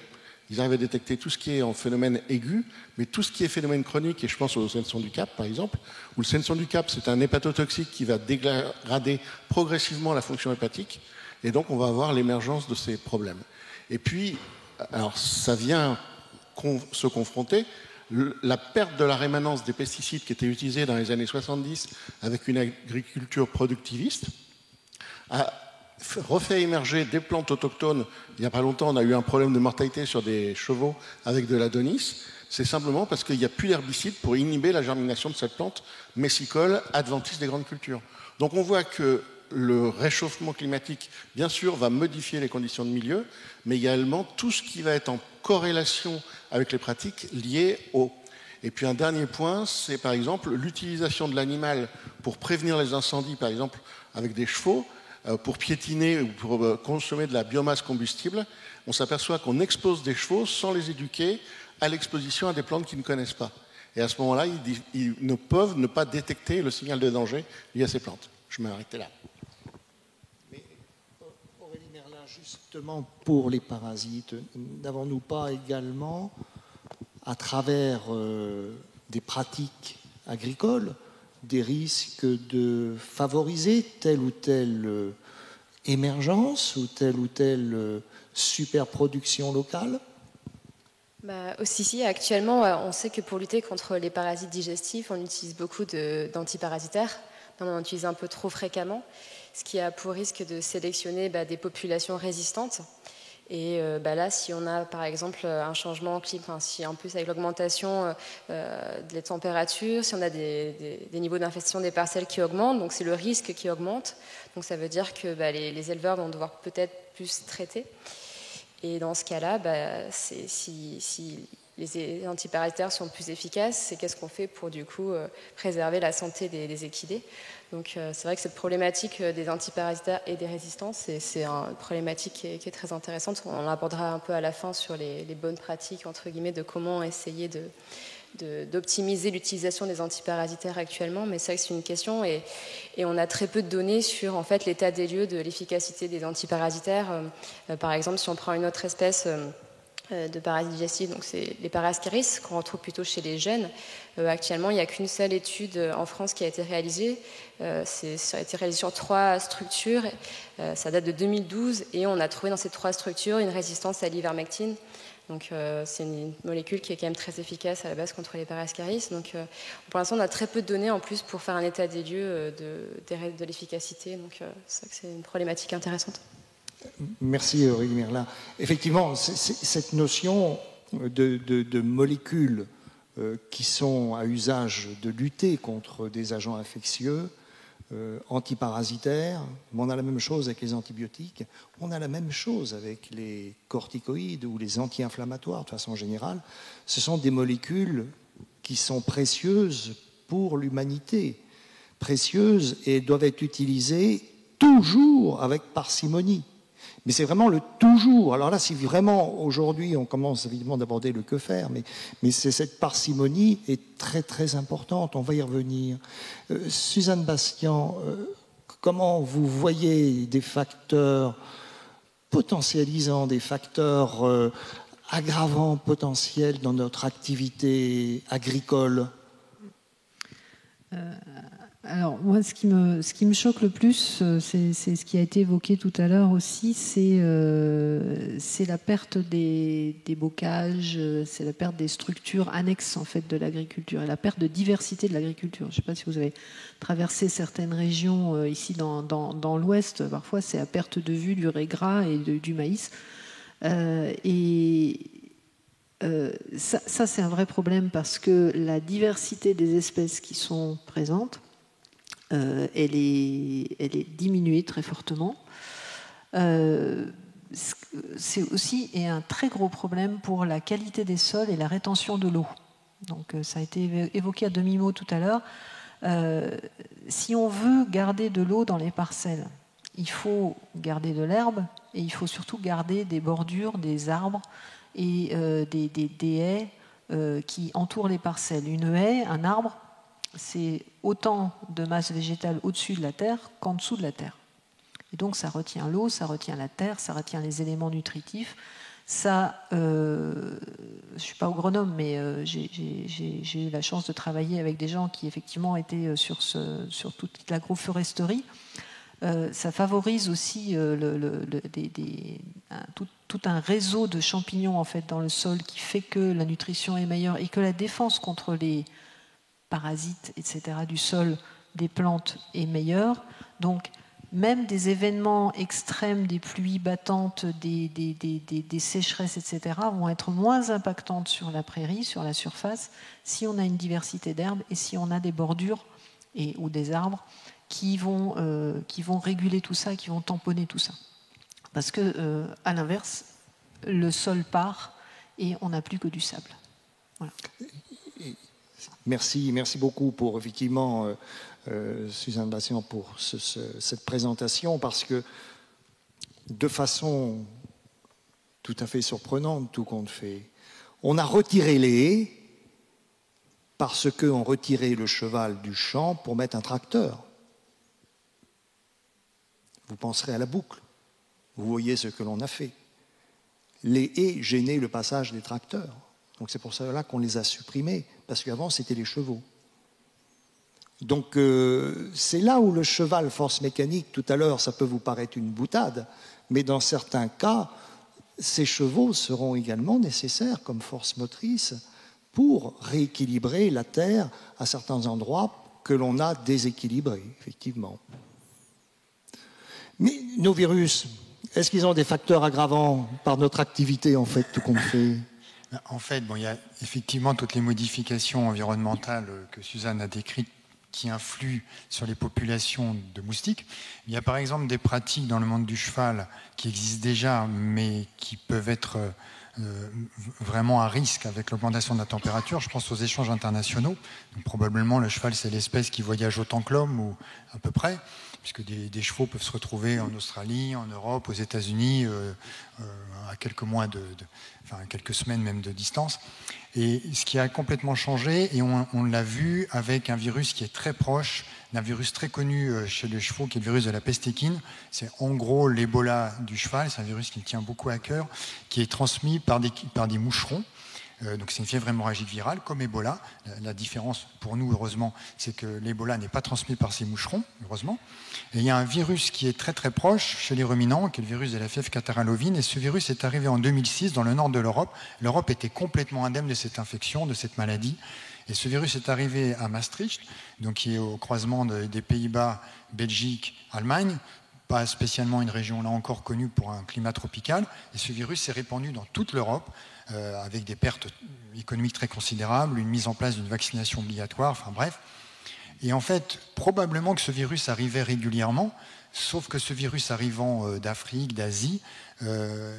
Ils arrivent à détecter tout ce qui est en phénomène aigu, mais tout ce qui est phénomène chronique, et je pense au Senson du Cap, par exemple, où le Senson du Cap, c'est un hépatotoxique qui va dégrader progressivement la fonction hépatique, et donc on va avoir l'émergence de ces problèmes. Et puis, alors ça vient se confronter, la perte de la rémanence des pesticides qui étaient utilisés dans les années 70 avec une agriculture productiviste a refait émerger des plantes autochtones. Il n'y a pas longtemps, on a eu un problème de mortalité sur des chevaux avec de l'adonis. C'est simplement parce qu'il n'y a plus d'herbicides pour inhiber la germination de cette plante messicole adventice des grandes cultures. Donc on voit que le réchauffement climatique, bien sûr, va modifier les conditions de milieu, mais également tout ce qui va être en corrélation avec les pratiques liées au... Et puis un dernier point, c'est par exemple l'utilisation de l'animal pour prévenir les incendies, par exemple avec des chevaux, pour piétiner ou pour consommer de la biomasse combustible. On s'aperçoit qu'on expose des chevaux sans les éduquer à l'exposition à des plantes qu'ils ne connaissent pas. Et à ce moment-là, ils ne peuvent ne pas détecter le signal de danger lié à ces plantes. Je m'arrête là. Mais Aurélie Merlin, justement pour les parasites, n'avons-nous pas également, à travers des pratiques agricoles, des risques de favoriser telle ou telle émergence ou telle superproduction locale? Si, actuellement, on sait que pour lutter contre les parasites digestifs, on utilise beaucoup d'antiparasitaires. On en utilise un peu trop fréquemment, ce qui a pour risque de sélectionner des populations résistantes. Et là, si on a par exemple un changement climatique, si en plus avec l'augmentation des températures, si on a des niveaux d'infestation des parcelles qui augmentent, donc c'est le risque qui augmente. Donc ça veut dire que les éleveurs vont devoir peut-être plus traiter. Et dans ce cas-là, si les antiparasitaires sont plus efficaces, c'est qu'est-ce qu'on fait pour du coup préserver la santé des équidés. Donc c'est vrai que cette problématique des antiparasitaires et des résistances, c'est une problématique qui est très intéressante. On l'abordera un peu à la fin sur les bonnes pratiques, entre guillemets, de comment essayer d'optimiser l'utilisation des antiparasitaires actuellement. Mais c'est vrai que c'est une question et on a très peu de données sur en fait, l'état des lieux de l'efficacité des antiparasitaires. Par exemple, si on prend une autre espèce de parasites digestifs, donc c'est les Parascaris, qu'on retrouve plutôt chez les jeunes. Actuellement, il n'y a qu'une seule étude en France qui a été réalisée. Ça a été réalisé sur 3 structures. Ça date de 2012 et on a trouvé dans ces 3 structures une résistance à l'ivermectine. Donc c'est une molécule qui est quand même très efficace à la base contre les Parascaris. Donc pour l'instant, on a très peu de données en plus pour faire un état des lieux de l'efficacité. Donc c'est vrai que c'est une problématique intéressante. Merci Aurélie Merlin. Effectivement, cette notion de molécules qui sont à usage de lutter contre des agents infectieux, antiparasitaires, on a la même chose avec les antibiotiques, on a la même chose avec les corticoïdes ou les anti-inflammatoires de façon générale. Ce sont des molécules qui sont précieuses pour l'humanité, précieuses et doivent être utilisées toujours avec parcimonie. Mais c'est vraiment le toujours. Alors là, si vraiment aujourd'hui on commence évidemment d'aborder le que faire, mais cette parcimonie est très très importante. On va y revenir. Suzanne Bastian, comment vous voyez des facteurs potentialisants, des facteurs aggravants potentiels dans notre activité agricole? Alors moi, ce qui me choque le plus, c'est ce qui a été évoqué tout à l'heure aussi, c'est la perte des bocages, c'est la perte des structures annexes en fait de l'agriculture et la perte de diversité de l'agriculture. Je ne sais pas si vous avez traversé certaines régions ici dans l'Ouest, parfois c'est à perte de vue du ré gras et du maïs. Ça c'est un vrai problème parce que la diversité des espèces qui sont présentes elle est diminuée très fortement. C'est aussi un très gros problème pour la qualité des sols et la rétention de l'eau. Donc ça a été évoqué à demi-mot tout à l'heure. Si on veut garder de l'eau dans les parcelles, il faut garder de l'herbe et il faut surtout garder des bordures, des arbres et des haies qui entourent les parcelles. Une haie, un arbre, c'est autant de masse végétale au-dessus de la terre qu'en dessous de la terre. Et donc ça retient l'eau, ça retient la terre, ça retient les éléments nutritifs. Ça, je ne suis pas agronome, mais j'ai eu la chance de travailler avec des gens qui effectivement étaient sur toute l'agroforesterie. Ça favorise aussi tout un réseau de champignons en fait, dans le sol qui fait que la nutrition est meilleure et que la défense contre les parasites, etc., du sol, des plantes est meilleure. Donc, même des événements extrêmes, des pluies battantes, des sécheresses, etc., vont être moins impactantes sur la prairie, sur la surface, si on a une diversité d'herbes et si on a des bordures ou des arbres qui vont réguler tout ça, qui vont tamponner tout ça. Parce que, à l'inverse, le sol part et on n'a plus que du sable. Voilà. Merci beaucoup pour effectivement Suzanne Bassian pour cette présentation, parce que de façon tout à fait surprenante, tout compte fait, on a retiré les haies parce qu'on retirait le cheval du champ pour mettre un tracteur. Vous penserez à la boucle. Vous voyez ce que l'on a fait. Les haies gênaient le passage des tracteurs. Donc c'est pour cela qu'on les a supprimés, parce qu'avant c'était les chevaux. Donc c'est là où le cheval force mécanique, tout à l'heure ça peut vous paraître une boutade, mais dans certains cas, ces chevaux seront également nécessaires comme force motrice pour rééquilibrer la terre à certains endroits que l'on a déséquilibrés, effectivement. Mais nos virus, est-ce qu'ils ont des facteurs aggravants par notre activité, en fait, tout compte fait ? En fait, il y a effectivement toutes les modifications environnementales que Suzanne a décrites qui influent sur les populations de moustiques. Il y a par exemple des pratiques dans le monde du cheval qui existent déjà, mais qui peuvent être vraiment à risque avec l'augmentation de la température. Je pense aux échanges internationaux. Donc, probablement, le cheval, c'est l'espèce qui voyage autant que l'homme, ou à peu près, puisque des chevaux peuvent se retrouver en Australie, en Europe, aux États-Unis, à quelques mois enfin quelques semaines même de distance. Et ce qui a complètement changé, et on l'a vu avec un virus qui est très proche d'un virus très connu chez les chevaux, qui est le virus de la peste équine. C'est en gros l'Ebola du cheval, c'est un virus qui me tient beaucoup à cœur, qui est transmis par des moucherons. Donc c'est une fièvre hémorragique virale comme Ebola. La différence pour nous, heureusement, c'est que l'Ebola n'est pas transmis par ces moucherons, heureusement. Et il y a un virus qui est très très proche chez les ruminants, qui est le virus de la fièvre catarrhale ovine. Et ce virus est arrivé en 2006 dans le nord de l'Europe. L'Europe était complètement indemne de cette infection, de cette maladie. Et ce virus est arrivé à Maastricht, donc qui est au croisement des Pays-Bas, Belgique, Allemagne. Pas spécialement une région là encore connue pour un climat tropical. Et ce virus s'est répandu dans toute l'Europe, avec des pertes économiques très considérables, une mise en place d'une vaccination obligatoire, enfin bref. Et en fait, probablement que ce virus arrivait régulièrement, sauf que ce virus arrivant d'Afrique, d'Asie,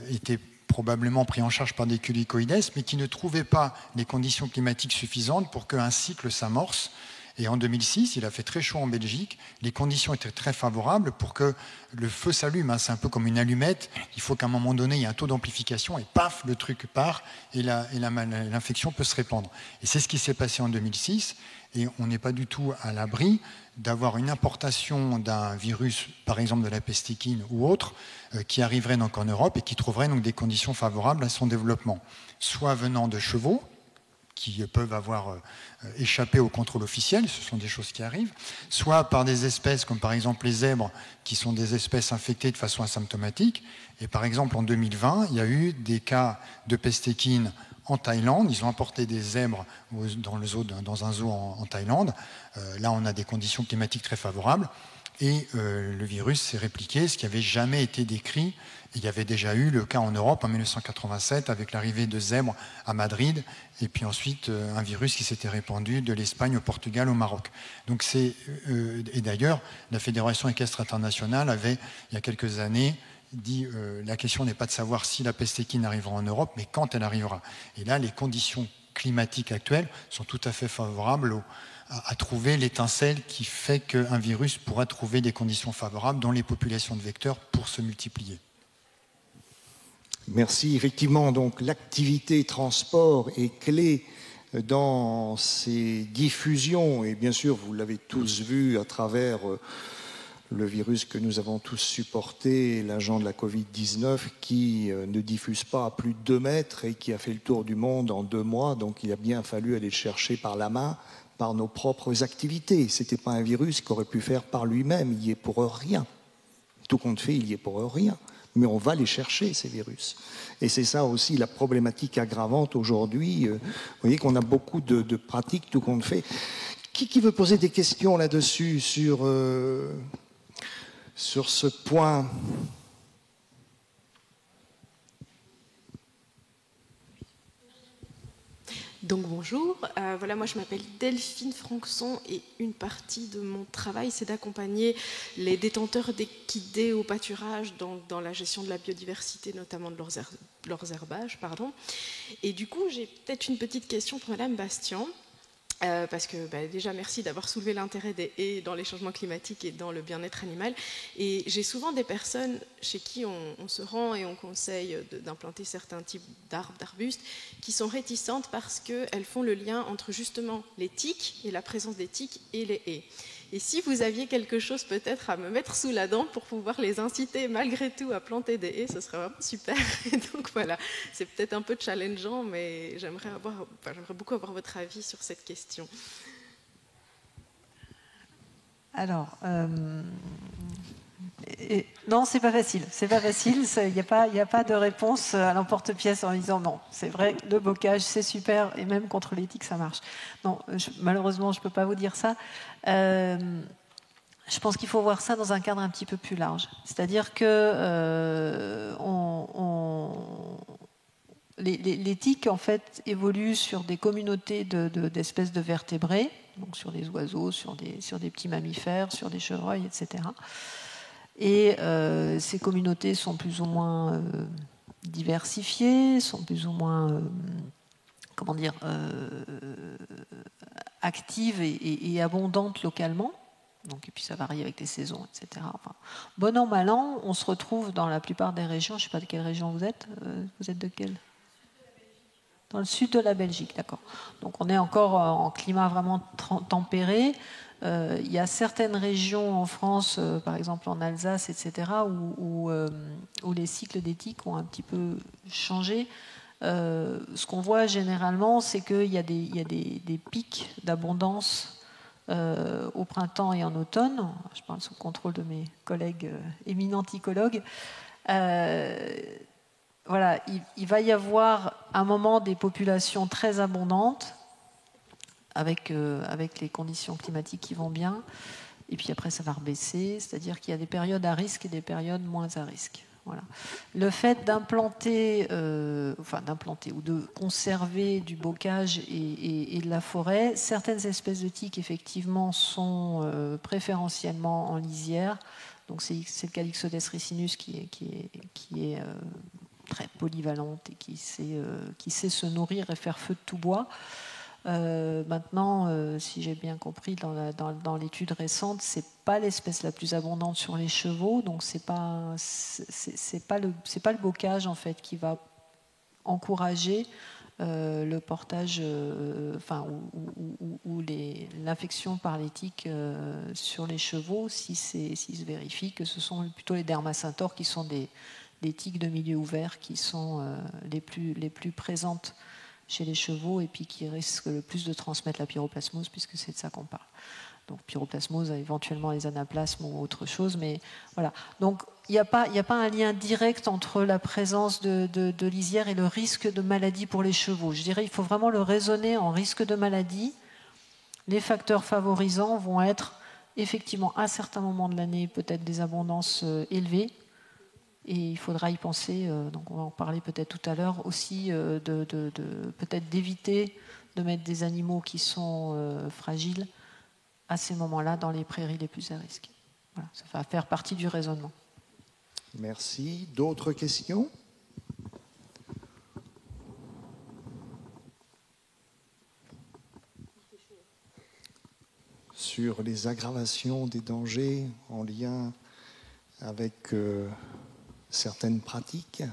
était probablement pris en charge par des culicoïdes, mais qui ne trouvaient pas les conditions climatiques suffisantes pour qu'un cycle s'amorce. Et en 2006, il a fait très chaud en Belgique. Les conditions étaient très favorables pour que le feu s'allume. C'est un peu comme une allumette. Il faut qu'à un moment donné, il y ait un taux d'amplification et paf, le truc part et l'infection peut se répandre. Et c'est ce qui s'est passé en 2006. Et on n'est pas du tout à l'abri d'avoir une importation d'un virus, par exemple de la peste équine ou autre, qui arriverait donc en Europe et qui trouverait donc des conditions favorables à son développement, soit venant de chevaux, qui peuvent avoir échappé au contrôle officiel, ce sont des choses qui arrivent, soit par des espèces comme par exemple les zèbres, qui sont des espèces infectées de façon asymptomatique. Et par exemple en 2020, il y a eu des cas de peste équine en Thaïlande. Ils ont importé des zèbres dans un zoo en Thaïlande. Là, on a des conditions climatiques très favorables. Et le virus s'est répliqué, ce qui n'avait jamais été décrit. Il y avait déjà eu le cas en Europe en 1987 avec l'arrivée de zèbres à Madrid et puis ensuite un virus qui s'était répandu de l'Espagne au Portugal, au Maroc. Donc et d'ailleurs, la Fédération équestre internationale avait, il y a quelques années, dit la question n'est pas de savoir si la peste équine arrivera en Europe, mais quand elle arrivera. Et là, les conditions climatiques actuelles sont tout à fait favorables à trouver l'étincelle qui fait qu'un virus pourra trouver des conditions favorables dans les populations de vecteurs pour se multiplier. Merci. Effectivement, donc l'activité transport est clé dans ces diffusions, et bien sûr, vous l'avez tous vu à travers le virus que nous avons tous supporté, l'agent de la Covid-19, qui ne diffuse pas à plus de 2 mètres et qui a fait le tour du monde en 2 mois, donc il a bien fallu aller le chercher par la main, par nos propres activités. Ce n'était pas un virus qu'on aurait pu faire par lui-même, il y est pour rien. Tout compte fait, il y est pour rien. Mais on va les chercher, ces virus. Et c'est ça aussi la problématique aggravante aujourd'hui. Vous voyez qu'on a beaucoup de pratiques, tout compte fait. Qui veut poser des questions là-dessus, sur ce point ? Donc bonjour, voilà, moi je m'appelle Delphine Franxon et une partie de mon travail c'est d'accompagner les détenteurs d'équidés au pâturage dans la gestion de la biodiversité, notamment de leurs herbages. Et du coup j'ai peut-être une petite question pour Madame Bastian. Parce que déjà merci d'avoir soulevé l'intérêt des haies dans les changements climatiques et dans le bien-être animal, et j'ai souvent des personnes chez qui on se rend et on conseille d'implanter certains types d'arbres, d'arbustes qui sont réticentes parce qu'elles font le lien entre justement les tiques et la présence des tiques et les haies. Et si vous aviez quelque chose peut-être à me mettre sous la dent pour pouvoir les inciter malgré tout à planter des haies, ce serait vraiment super. Et donc voilà, c'est peut-être un peu challengeant, mais j'aimerais beaucoup avoir votre avis sur cette question. Alors, non, c'est pas facile. C'est pas facile. Il n'y a pas de réponse à l'emporte-pièce en disant non. C'est vrai, le bocage, c'est super, et même contre les tiques, ça marche. Non, malheureusement, je peux pas vous dire ça. Je pense qu'il faut voir ça dans un cadre un petit peu plus large. C'est-à-dire que les tiques, en fait, évoluent sur des communautés d'espèces de vertébrés, donc sur des oiseaux, sur des petits mammifères, sur des chevreuils, etc. Et ces communautés sont plus ou moins diversifiées, sont plus ou moins, actives et abondantes localement. Donc, et puis ça varie avec les saisons, etc. Enfin, bon an, mal an, on se retrouve dans la plupart des régions. Je ne sais pas de quelle région vous êtes. Vous êtes de quelle ? Dans le sud de la Belgique, d'accord. Donc on est encore en climat vraiment tempéré. Il y a certaines régions en France, par exemple en Alsace, etc., où les cycles des tiques ont un petit peu changé. Ce qu'on voit généralement, c'est qu'il y a des pics d'abondance au printemps et en automne. Je parle sous le contrôle de mes collègues éminents ticologues. Voilà, il va y avoir un moment des populations très abondantes avec les conditions climatiques qui vont bien, et puis après ça va rebaisser, c'est-à-dire qu'il y a des périodes à risque et des périodes moins à risque. Voilà. Le fait d'implanter ou de conserver du bocage et de la forêt, certaines espèces de tiques effectivement sont préférentiellement en lisière. Donc c'est le Calixodes ricinus qui est très polyvalente et qui sait se nourrir et faire feu de tout bois. Maintenant, si j'ai bien compris, dans l'étude récente, c'est pas l'espèce la plus abondante sur les chevaux, donc c'est pas le bocage en fait qui va encourager le portage, ou l'infection par les tiques sur les chevaux, s'il se vérifie que ce sont plutôt les dermacintores qui sont des tiques de milieu ouvert qui sont les plus présentes chez les chevaux et puis qui risquent le plus de transmettre la pyroplasmose, puisque c'est de ça qu'on parle. Donc pyroplasmose, éventuellement les anaplasmes ou autre chose, mais voilà. Donc il n'y a pas un lien direct entre la présence de lisière et le risque de maladie pour les chevaux. Je dirais qu'il faut vraiment le raisonner en risque de maladie. Les facteurs favorisants vont être effectivement à certains moments de l'année peut-être des abondances élevées. Et il faudra y penser, donc on va en parler peut-être tout à l'heure, aussi peut-être d'éviter de mettre des animaux qui sont fragiles à ces moments-là dans les prairies les plus à risque. Voilà, ça va faire partie du raisonnement. Merci. D'autres questions ? Sur les aggravations des dangers en lien avec certaines pratiques.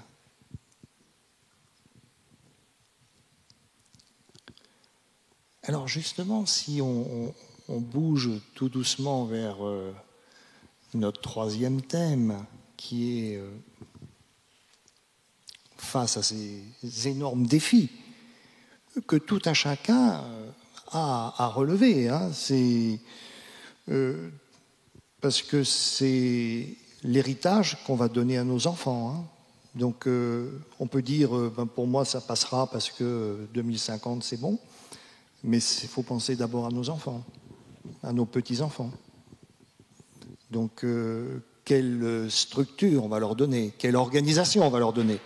Alors justement, si on bouge tout doucement vers notre troisième thème, qui est face à ces énormes défis que tout un chacun a à relever, hein, parce que c'est l'héritage qu'on va donner à nos enfants. Hein. Donc on peut dire, pour moi ça passera parce que 2050 c'est bon, mais il faut penser d'abord à nos enfants, à nos petits-enfants. Donc quelle structure on va leur donner, quelle organisation on va leur donner.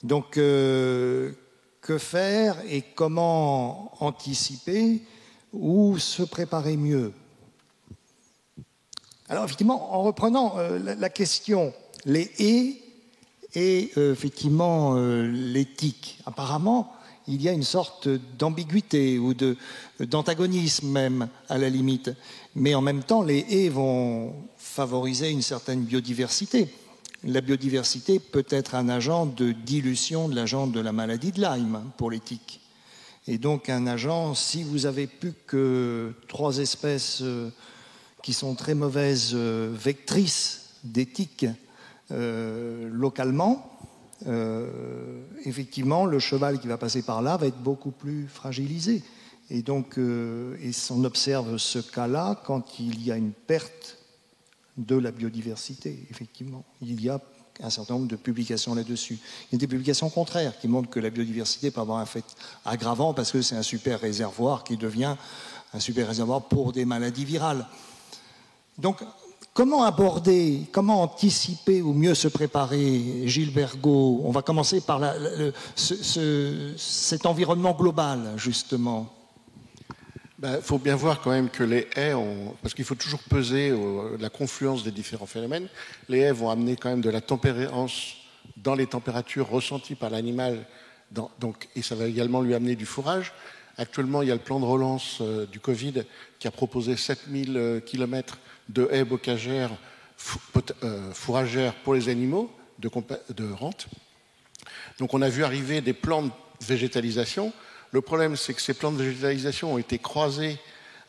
Donc que faire et comment anticiper ou se préparer mieux? Alors effectivement, en reprenant la question, les haies et effectivement l'éthique, apparemment il y a une sorte d'ambiguïté ou d'antagonisme même à la limite, mais en même temps les haies vont favoriser une certaine biodiversité. La biodiversité peut être un agent de dilution de l'agent de la maladie de Lyme pour l'éthique. Et donc un agent, si vous avez plus que 3 espèces qui sont très mauvaises vectrices d'éthique localement, effectivement, le cheval qui va passer par là va être beaucoup plus fragilisé. Et donc, et on observe ce cas-là quand il y a une perte de la biodiversité, effectivement. Il y a un certain nombre de publications là-dessus. Il y a des publications contraires qui montrent que la biodiversité peut avoir un fait aggravant parce que c'est un super réservoir qui devient un super réservoir pour des maladies virales. Donc, comment aborder, comment anticiper ou mieux se préparer, Gilles Bergaud? On va commencer par cet environnement global, justement. Il faut bien voir quand même que les haies, parce qu'il faut toujours peser la confluence des différents phénomènes, les haies vont amener quand même de la tempérance dans les températures ressenties par l'animal, et ça va également lui amener du fourrage. Actuellement, il y a le plan de relance du Covid qui a proposé 7000 km de haies bocagères fourragères pour les animaux de rente. Donc on a vu arriver des plans de végétalisation. Le problème, c'est que ces plans de végétalisation ont été croisés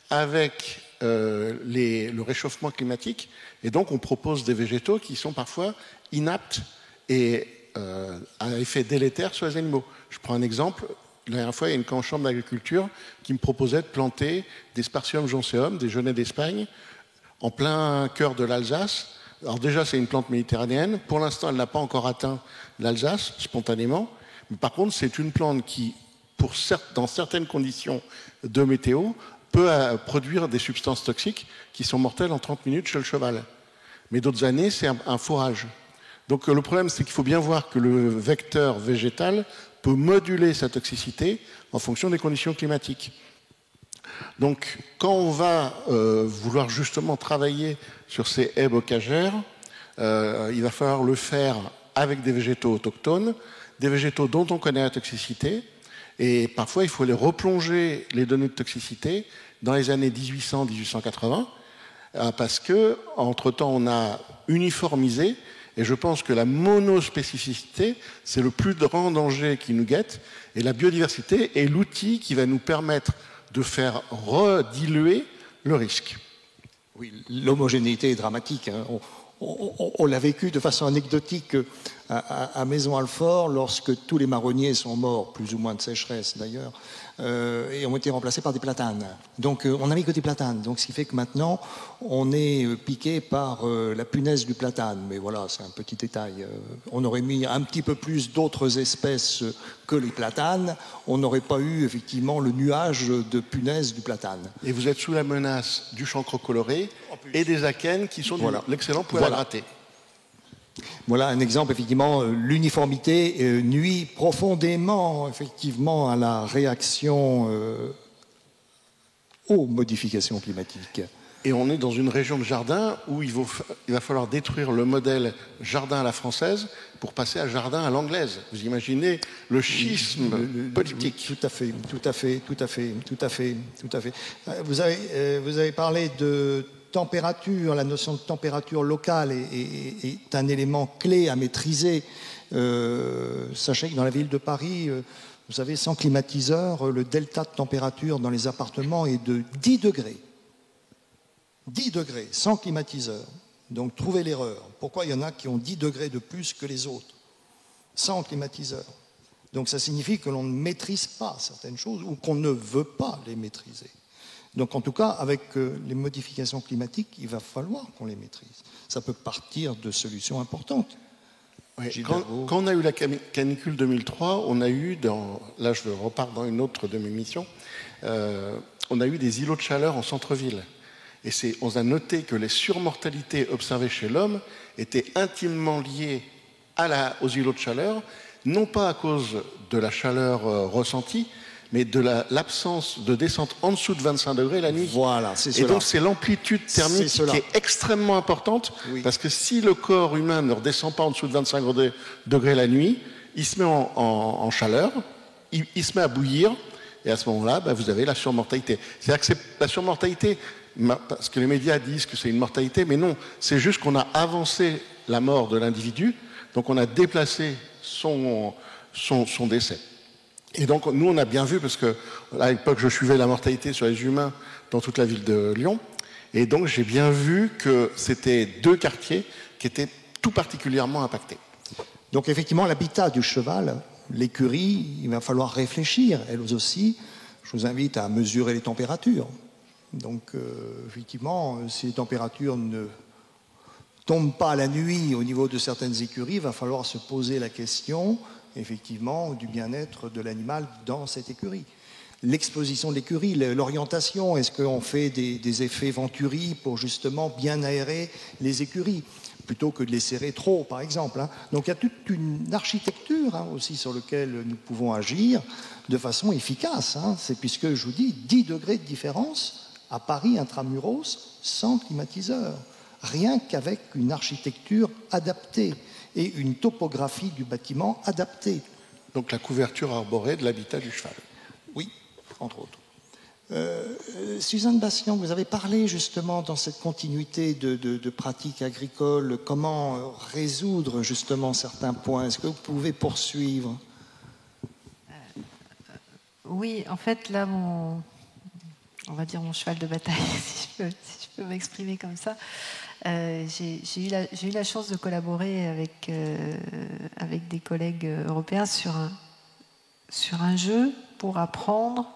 avec le réchauffement climatique, et donc on propose des végétaux qui sont parfois inaptes et à effet délétère sur les animaux. Je prends un exemple. La dernière fois, il y a une chambre d'agriculture qui me proposait de planter des Spartium jonceum, des genêts d'Espagne, en plein cœur de l'Alsace. Alors déjà, c'est une plante méditerranéenne. Pour l'instant, elle n'a pas encore atteint l'Alsace spontanément. Mais par contre, c'est une plante qui, dans certaines conditions de météo, peut produire des substances toxiques qui sont mortelles en 30 minutes chez le cheval. Mais d'autres années, c'est un fourrage. Donc le problème, c'est qu'il faut bien voir que le vecteur végétal peut moduler sa toxicité en fonction des conditions climatiques. Donc quand on va vouloir justement travailler sur ces haies bocagères, il va falloir le faire avec des végétaux autochtones, des végétaux dont on connaît la toxicité, et parfois il faut les replonger les données de toxicité dans les années 1800-1880, parce que entre-temps on a uniformisé. Et je pense que la monospécificité, c'est le plus grand danger qui nous guette. Et la biodiversité est l'outil qui va nous permettre de faire rediluer le risque. Oui, l'homogénéité est dramatique. Hein. On l'a vécu de façon anecdotique à Maison-Alfort, lorsque tous les marronniers sont morts, plus ou moins de sécheresse d'ailleurs, et ont été remplacés par des platanes. Donc on n'a mis que des platanes. Donc ce qui fait que maintenant on est piqué par la punaise du platane. Mais voilà, c'est un petit détail. On aurait mis un petit peu plus d'autres espèces que les platanes, on n'aurait pas eu effectivement le nuage de punaise du platane. Et vous êtes sous la menace du chancre coloré et des akènes qui sont l'excellent poêle à gratter. Voilà un exemple, effectivement, l'uniformité nuit profondément, effectivement, à la réaction aux modifications climatiques. Et on est dans une région de jardin où il va falloir détruire le modèle jardin à la française pour passer à jardin à l'anglaise. Vous imaginez le schisme politique. Tout à fait. Vous avez parlé de température. La notion de température locale est un élément clé à maîtriser. Sachez que dans la ville de Paris, vous savez, sans climatiseur, le delta de température dans les appartements est de 10 degrés. 10 degrés, sans climatiseur. Donc trouvez l'erreur. Pourquoi il y en a qui ont 10 degrés de plus que les autres, sans climatiseur? Donc ça signifie que l'on ne maîtrise pas certaines choses ou qu'on ne veut pas les maîtriser. Donc en tout cas, avec les modifications climatiques, il va falloir qu'on les maîtrise. Ça peut partir de solutions importantes. Oui, quand on a eu la canicule 2003, on a eu, là je repars dans une autre de mes missions, on a eu des îlots de chaleur en centre-ville. Et on a noté que les surmortalités observées chez l'homme étaient intimement liées aux îlots de chaleur, non pas à cause de la chaleur ressentie, mais de l'absence de descente en dessous de 25 degrés la nuit. Voilà, c'est cela. Et donc c'est l'amplitude thermique qui est extrêmement importante, parce que si le corps humain ne redescend pas en dessous de 25 degrés la nuit, il se met en chaleur, il se met à bouillir, et à ce moment-là, vous avez la surmortalité. C'est-à-dire que c'est la surmortalité, parce que les médias disent que c'est une mortalité, mais non, c'est juste qu'on a avancé la mort de l'individu, donc on a déplacé son décès. Et donc nous on a bien vu, parce que à l'époque je suivais la mortalité sur les humains dans toute la ville de Lyon, et donc j'ai bien vu que c'était 2 quartiers qui étaient tout particulièrement impactés. Donc effectivement l'habitat du cheval, l'écurie, il va falloir réfléchir, elles aussi. Je vous invite à mesurer les températures. Donc effectivement, si les températures ne tombent pas la nuit au niveau de certaines écuries, il va falloir se poser la question effectivement du bien-être de l'animal dans cette écurie. L'exposition de l'écurie, l'orientation, est-ce qu'on fait des effets Venturi pour justement bien aérer les écuries plutôt que de les serrer trop, par exemple. Donc il y a toute une architecture aussi sur laquelle nous pouvons agir de façon efficace. C'est puisque, je vous dis, 10 degrés de différence à Paris intramuros sans climatiseur. Rien qu'avec une architecture adaptée et une topographie du bâtiment adaptée. Donc la couverture arborée de l'habitat du cheval. Oui, entre autres. Suzanne Bastian, vous avez parlé justement dans cette continuité de pratiques agricoles, comment résoudre justement certains points. Est-ce que vous pouvez poursuivre? Oui, en fait, là, on va dire mon cheval de bataille, si je peux m'exprimer comme ça. J'ai eu la chance de collaborer avec des collègues européens sur un jeu pour apprendre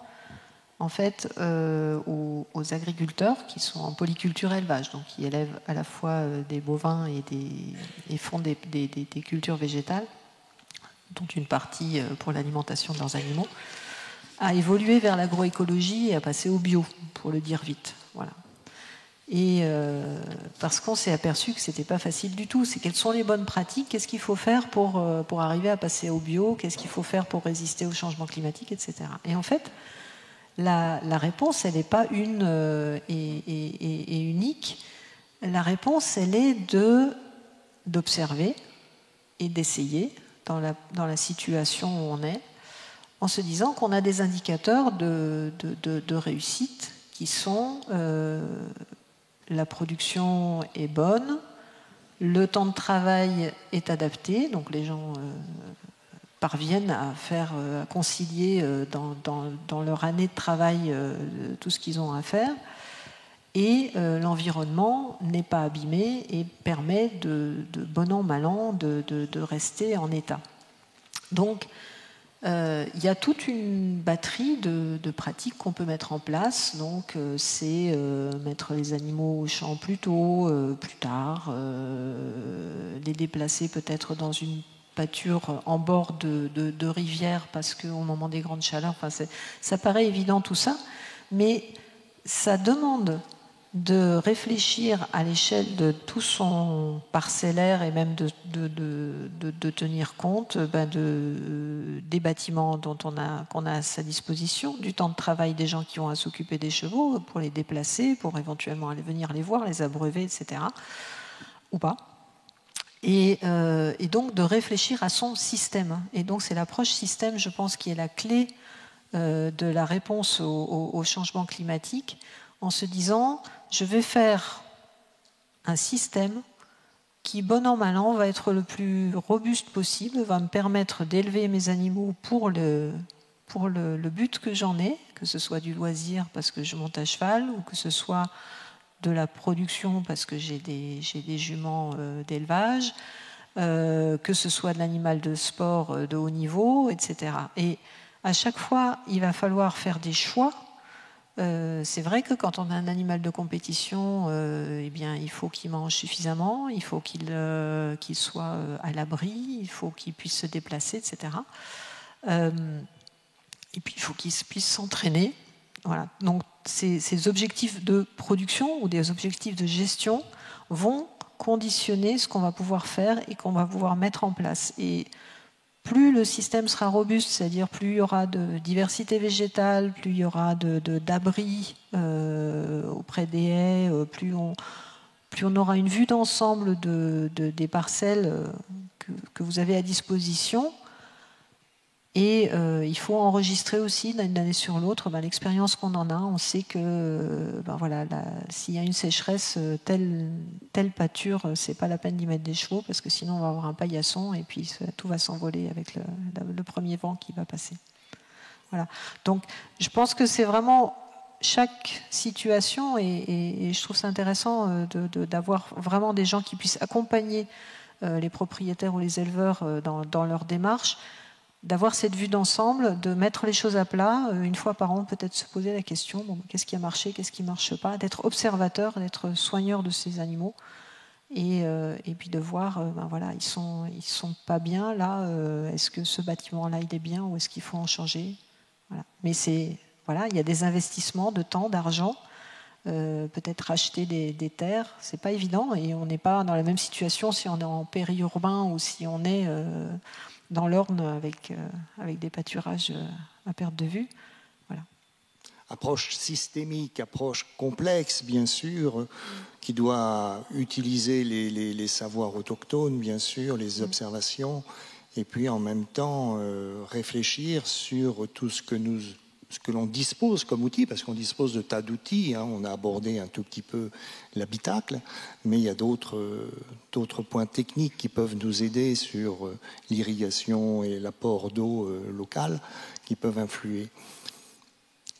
en fait aux agriculteurs qui sont en polyculture élevage, donc qui élèvent à la fois des bovins et font des cultures végétales, dont une partie pour l'alimentation de leurs animaux, à évoluer vers l'agroécologie et à passer au bio, pour le dire vite. Voilà. Et parce qu'on s'est aperçu que ce n'était pas facile du tout. C'est quelles sont les bonnes pratiques, qu'est-ce qu'il faut faire pour arriver à passer au bio, qu'est-ce qu'il faut faire pour résister au changement climatique, etc. Et en fait, la réponse, elle n'est pas une et unique. La réponse, elle est d'observer et d'essayer dans la situation où on est, en se disant qu'on a des indicateurs de réussite qui sont la production est bonne, le temps de travail est adapté, donc les gens parviennent à concilier dans leur année de travail tout ce qu'ils ont à faire, et l'environnement n'est pas abîmé et permet de bon an, mal an de rester en état. Donc, il y a toute une batterie de pratiques qu'on peut mettre en place. Donc, c'est mettre les animaux au champ plus tôt, plus tard, les déplacer peut-être dans une pâture en bord de rivière parce qu'au moment des grandes chaleurs, ça paraît évident tout ça, mais ça demande de réfléchir à l'échelle de tout son parcellaire et même de tenir compte des bâtiments qu'on a à sa disposition, du temps de travail des gens qui ont à s'occuper des chevaux pour les déplacer, pour éventuellement aller venir les voir, les abreuver, etc. Ou pas. Et donc de réfléchir à son système. Et donc c'est l'approche système, je pense, qui est la clé de la réponse au changement climatique, en se disant, je vais faire un système qui, bon an, mal an, va être le plus robuste possible, va me permettre d'élever mes animaux pour le but que j'en ai, que ce soit du loisir parce que je monte à cheval, ou que ce soit de la production parce que j'ai des juments d'élevage, que ce soit de l'animal de sport de haut niveau, etc. Et à chaque fois, il va falloir faire des choix. C'est vrai que quand on a un animal de compétition, eh bien, il faut qu'il mange suffisamment, il faut qu'il soit à l'abri, il faut qu'il puisse se déplacer, etc. Et puis, il faut qu'il puisse s'entraîner. Voilà. Donc, ces objectifs de production ou des objectifs de gestion vont conditionner ce qu'on va pouvoir faire et qu'on va pouvoir mettre en place. Et plus le système sera robuste, c'est-à-dire plus il y aura de diversité végétale, plus il y aura d'abris auprès des haies, plus on aura une vue d'ensemble des parcelles que vous avez à disposition. Et il faut enregistrer aussi d'une année sur l'autre l'expérience qu'on en a. On sait que s'il y a une sécheresse, telle pâture, c'est pas la peine d'y mettre des chevaux parce que sinon on va avoir un paillasson et puis tout va s'envoler avec le premier vent qui va passer. Voilà. Donc je pense que c'est vraiment chaque situation et je trouve ça intéressant d'avoir vraiment des gens qui puissent accompagner les propriétaires ou les éleveurs dans leur démarche, d'avoir cette vue d'ensemble, de mettre les choses à plat, une fois par an peut-être se poser la question, qu'est-ce qui a marché, qu'est-ce qui ne marche pas, d'être observateur, d'être soigneur de ces animaux, et puis de voir, ils sont pas bien là, est-ce que ce bâtiment-là il est bien ou est-ce qu'il faut en changer, voilà. Mais il y a des investissements de temps, d'argent, peut-être racheter des terres, c'est pas évident, et on n'est pas dans la même situation si on est en périurbain ou si on est dans l'Orne avec des pâturages à perte de vue. Voilà. Approche systémique, approche complexe, bien sûr, qui doit utiliser les savoirs autochtones, bien sûr, les observations, et puis en même temps réfléchir sur tout ce que l'on dispose comme outil, parce qu'on dispose de tas d'outils, hein. On a abordé un tout petit peu l'habitacle, mais il y a d'autres points techniques qui peuvent nous aider sur l'irrigation et l'apport d'eau locale qui peuvent influer.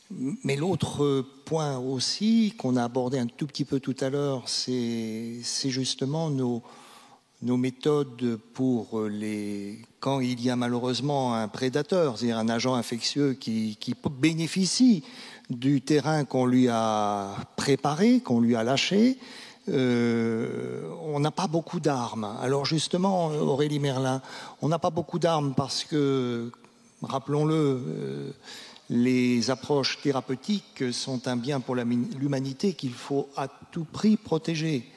Mais l'autre point aussi qu'on a abordé un tout petit peu tout à l'heure, c'est justement nos méthodes pour quand il y a malheureusement un prédateur, c'est-à-dire un agent infectieux qui bénéficie du terrain qu'on lui a préparé, qu'on lui a lâché, on n'a pas beaucoup d'armes. Alors justement, Aurélie Merlin, on n'a pas beaucoup d'armes parce que, rappelons-le, les approches thérapeutiques sont un bien pour l'humanité qu'il faut à tout prix protéger.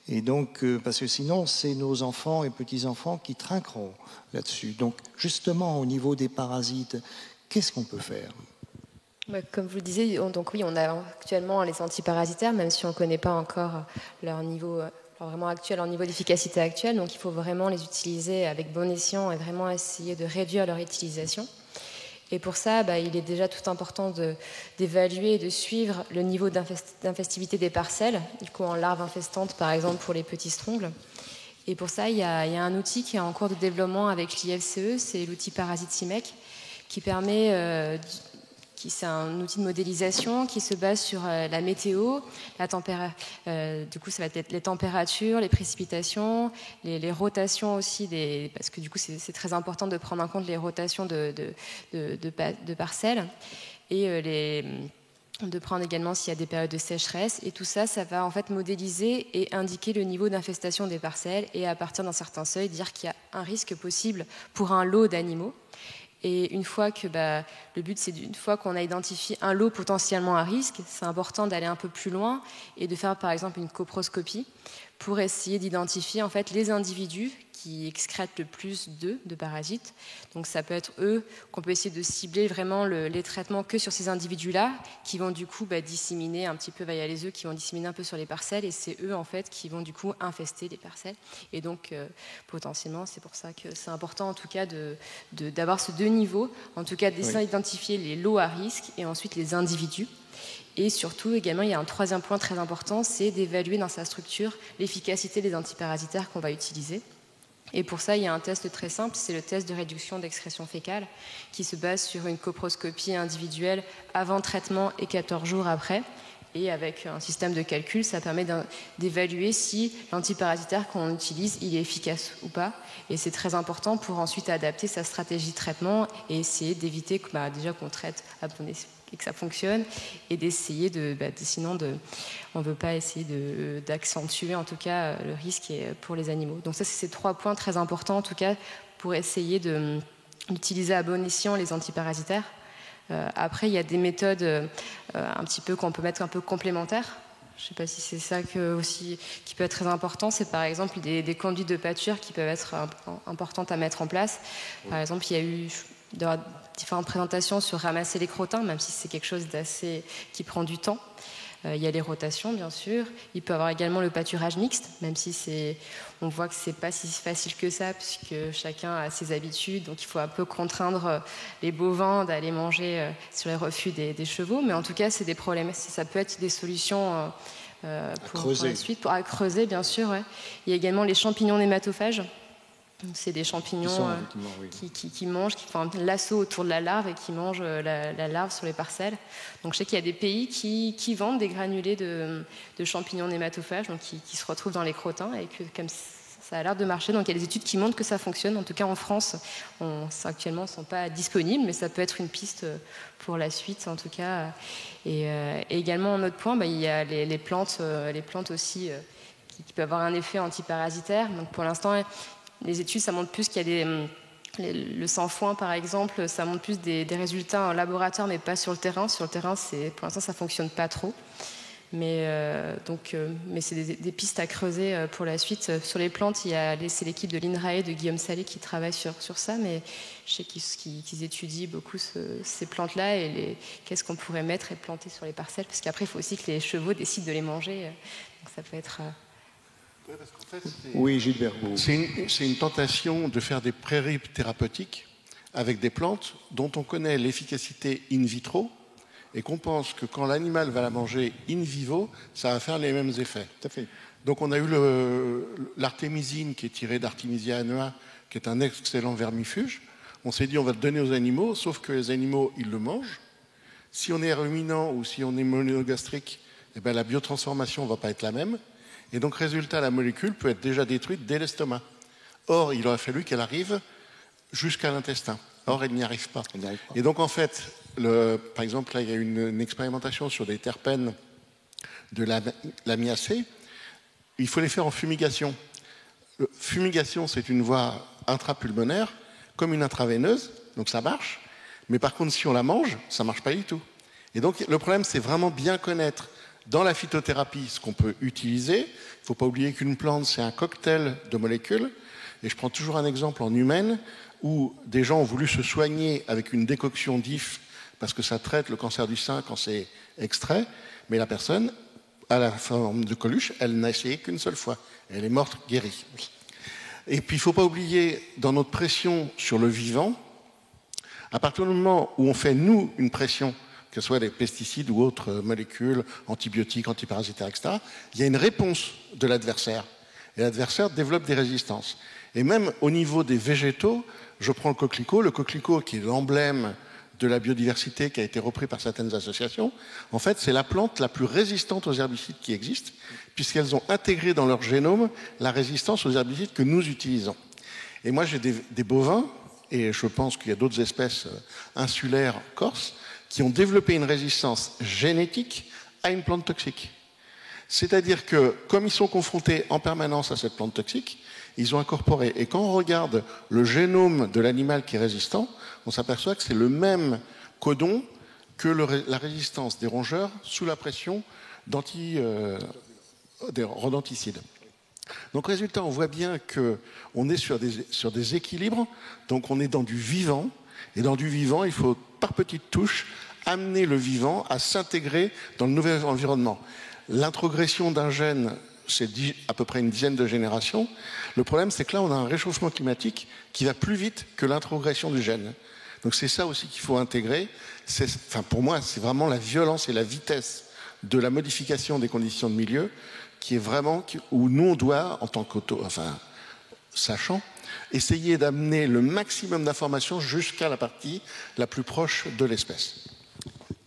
Et donc, parce que sinon, c'est nos enfants et petits-enfants qui trinqueront là-dessus. Donc, justement, au niveau des parasites, qu'est-ce qu'on peut faire ? Comme vous le disiez, donc oui, on a actuellement les antiparasitaires, même si on ne connaît pas encore leur niveau vraiment actuel, leur niveau d'efficacité actuel. Donc, il faut vraiment les utiliser avec bon escient et vraiment essayer de réduire leur utilisation. Et pour ça, il est déjà tout important d'évaluer et de suivre le niveau d'infestivité des parcelles, du coup en larves infestantes par exemple pour les petits strongles. Et pour ça, il y a un outil qui est en cours de développement avec l'IFCE, c'est l'outil Parasite CIMEC, qui permet c'est un outil de modélisation qui se base sur la météo, la température. Du coup, ça va être les températures, les précipitations, les rotations aussi, parce que du coup, c'est très important de prendre en compte les rotations de parcelles et de prendre également s'il y a des périodes de sécheresse. Et tout ça, ça va en fait modéliser et indiquer le niveau d'infestation des parcelles et à partir d'un certain seuil, dire qu'il y a un risque possible pour un lot d'animaux. Et une fois que le but, c'est une fois qu'on a identifié un lot potentiellement à risque, c'est important d'aller un peu plus loin et de faire par exemple une coproscopie pour essayer d'identifier en fait les individus qui excrètent le plus de parasites. Donc ça peut être eux qu'on peut essayer de cibler vraiment les traitements que sur ces individus-là qui vont du coup disséminer un petit peu, il y a les œufs qui vont disséminer un peu sur les parcelles et c'est eux en fait qui vont du coup infester les parcelles. Et donc potentiellement c'est pour ça que c'est important en tout cas d'avoir ce deux niveaux, en tout cas d'essayer d'identifier les lots à risque et ensuite les individus. Et surtout, également, il y a un troisième point très important, c'est d'évaluer dans sa structure l'efficacité des antiparasitaires qu'on va utiliser. Et pour ça, il y a un test très simple, c'est le test de réduction d'excrétion fécale, qui se base sur une coproscopie individuelle avant traitement et 14 jours après. Et avec un système de calcul, ça permet d'évaluer si l'antiparasitaire qu'on utilise, il est efficace ou pas. Et c'est très important pour ensuite adapter sa stratégie de traitement et essayer d'éviter déjà qu'on traite à bon escient et que ça fonctionne, et d'essayer sinon on ne veut pas essayer d'accentuer en tout cas le risque pour les animaux. Donc ça, c'est ces 3 points très importants en tout cas pour essayer d'utiliser à bon escient les antiparasitaires. Après, il y a des méthodes un petit peu qu'on peut mettre un peu complémentaires. Je ne sais pas si c'est ça aussi qui peut être très important. C'est par exemple des conduites de pâture qui peuvent être importantes à mettre en place. Par exemple, il y a eu différentes présentations sur ramasser les crottins, même si c'est quelque chose qui prend du temps. Il y a les rotations, bien sûr. Il peut y avoir également le pâturage mixte, même si on voit que c'est pas si facile que ça, puisque chacun a ses habitudes. Donc il faut un peu contraindre les bovins d'aller manger sur les refus des chevaux. Mais en tout cas, c'est des problèmes. Ça peut être des solutions pour la suite, pour creuser, bien sûr. Ouais. Il y a également les champignons nématophages. C'est des champignons qui mangent, qui font un lasso autour de la larve et qui mangent la larve sur les parcelles. Donc je sais qu'il y a des pays qui vendent des granulés de champignons nématophages, donc qui se retrouvent dans les crottins et que comme ça a l'air de marcher. Donc il y a des études qui montrent que ça fonctionne. En tout cas en France, actuellement, ne sont pas disponibles, mais ça peut être une piste pour la suite en tout cas. Et également un autre point, il y a les plantes aussi qui peuvent avoir un effet antiparasitaire. Donc pour l'instant, les études, ça montre plus qu'il y a le sang-foin, par exemple, ça montre plus des résultats en laboratoire, mais pas sur le terrain. Sur le terrain, pour l'instant, ça ne fonctionne pas trop. Mais c'est des pistes à creuser pour la suite. Sur les plantes, c'est l'équipe de l'INRAE, de Guillaume Salé, qui travaille sur ça, mais je sais qu'ils étudient beaucoup ces plantes-là et qu'est-ce qu'on pourrait mettre et planter sur les parcelles, parce qu'après, il faut aussi que les chevaux décident de les manger. Donc ça peut être... Parce qu'en fait, oui, Gilbert. C'est une tentation de faire des prairies thérapeutiques avec des plantes dont on connaît l'efficacité in vitro et qu'on pense que quand l'animal va la manger in vivo, ça va faire les mêmes effets. Tout à fait. Donc on a eu l'artémisine qui est tirée d'Artemisia annua, qui est un excellent vermifuge. On s'est dit on va le donner aux animaux, sauf que les animaux, ils le mangent. Si on est ruminant ou si on est monogastrique, la biotransformation ne va pas être la même. Et donc, résultat, la molécule peut être déjà détruite dès l'estomac. Or, il aurait fallu qu'elle arrive jusqu'à l'intestin. Or, elle n'y arrive pas. Et donc, en fait, par exemple, là, il y a une expérimentation sur des terpènes de l'amiacée. Il faut les faire en fumigation. Fumigation, c'est une voie intrapulmonaire, comme une intraveineuse, donc ça marche. Mais par contre, si on la mange, ça ne marche pas du tout. Et donc, le problème, c'est vraiment bien connaître dans la phytothérapie ce qu'on peut utiliser. Il ne faut pas oublier qu'une plante, c'est un cocktail de molécules. Et je prends toujours un exemple en humaine où des gens ont voulu se soigner avec une décoction d'IF parce que ça traite le cancer du sein quand c'est extrait. Mais la personne, à la forme de Coluche, elle n'a essayé qu'une seule fois. Elle est morte guérie. Et puis, il ne faut pas oublier, dans notre pression sur le vivant, à partir du moment où on fait, nous, une pression, que ce soit des pesticides ou autres molécules, antibiotiques, antiparasitaires, etc., il y a une réponse de l'adversaire. Et l'adversaire développe des résistances. Et même au niveau des végétaux, je prends le coquelicot qui est l'emblème de la biodiversité qui a été repris par certaines associations. En fait, c'est la plante la plus résistante aux herbicides qui existe, puisqu'elles ont intégré dans leur génome la résistance aux herbicides que nous utilisons. Et moi, j'ai des bovins, et je pense qu'il y a d'autres espèces insulaires corses, qui ont développé une résistance génétique à une plante toxique. C'est-à-dire que, comme ils sont confrontés en permanence à cette plante toxique, ils ont incorporé. Et quand on regarde le génome de l'animal qui est résistant, on s'aperçoit que c'est le même codon que la résistance des rongeurs sous la pression des rodenticides. Donc, résultat, on voit bien qu'on est sur des équilibres, donc on est dans du vivant, et dans du vivant, il faut, par petites touches, amener le vivant à s'intégrer dans le nouvel environnement. L'introgression d'un gène, c'est à peu près une dizaine de générations. Le problème, c'est que là, on a un réchauffement climatique qui va plus vite que l'introgression du gène. Donc c'est ça aussi qu'il faut intégrer. Pour moi, c'est vraiment la violence et la vitesse de la modification des conditions de milieu qui est vraiment où nous, on doit, en tant sachant, essayer d'amener le maximum d'informations jusqu'à la partie la plus proche de l'espèce.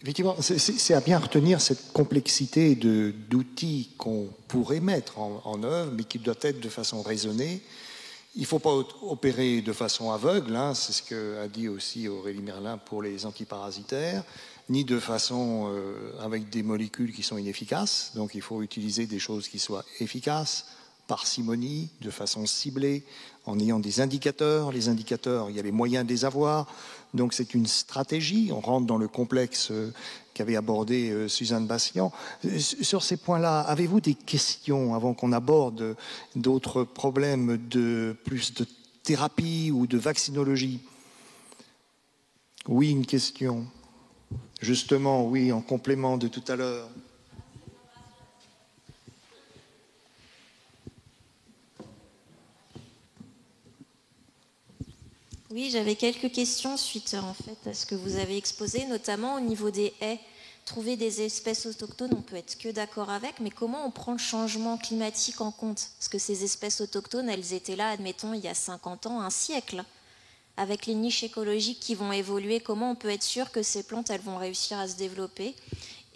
Effectivement, c'est à bien retenir cette complexité d'outils qu'on pourrait mettre en œuvre, mais qui doit être de façon raisonnée. Il ne faut pas opérer de façon aveugle, hein, c'est ce qu'a dit aussi Aurélie Merlin pour les antiparasitaires, ni de façon avec des molécules qui sont inefficaces. Donc il faut utiliser des choses qui soient efficaces, parcimonie, de façon ciblée, en ayant des indicateurs. Les indicateurs, il y a les moyens de les avoir. Donc c'est une stratégie. On rentre dans le complexe qu'avait abordé Suzanne Bastian. Sur ces points-là, avez-vous des questions avant qu'on aborde d'autres problèmes plus de thérapie ou de vaccinologie? Oui, une question. Justement, oui, en complément de tout à l'heure. Oui, j'avais quelques questions suite en fait à ce que vous avez exposé, notamment au niveau des haies. Trouver des espèces autochtones, on peut être que d'accord avec, mais comment on prend le changement climatique en compte? Parce que ces espèces autochtones, elles étaient là, admettons, il y a 50 ans, un siècle. Avec les niches écologiques qui vont évoluer, comment on peut être sûr que ces plantes, elles vont réussir à se développer?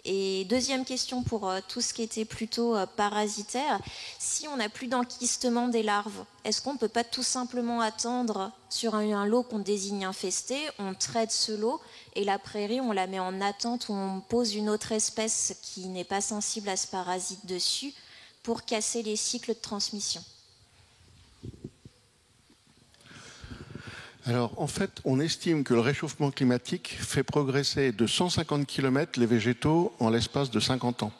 Et deuxième question pour tout ce qui était plutôt parasitaire, si on n'a plus d'enquistement des larves, est-ce qu'on ne peut pas tout simplement attendre sur un lot qu'on désigne infesté, on traite ce lot et la prairie, on la met en attente ou on pose une autre espèce qui n'est pas sensible à ce parasite dessus pour casser les cycles de transmission? Alors, en fait, on estime que le réchauffement climatique fait progresser de 150 km les végétaux en l'espace de 50 ans.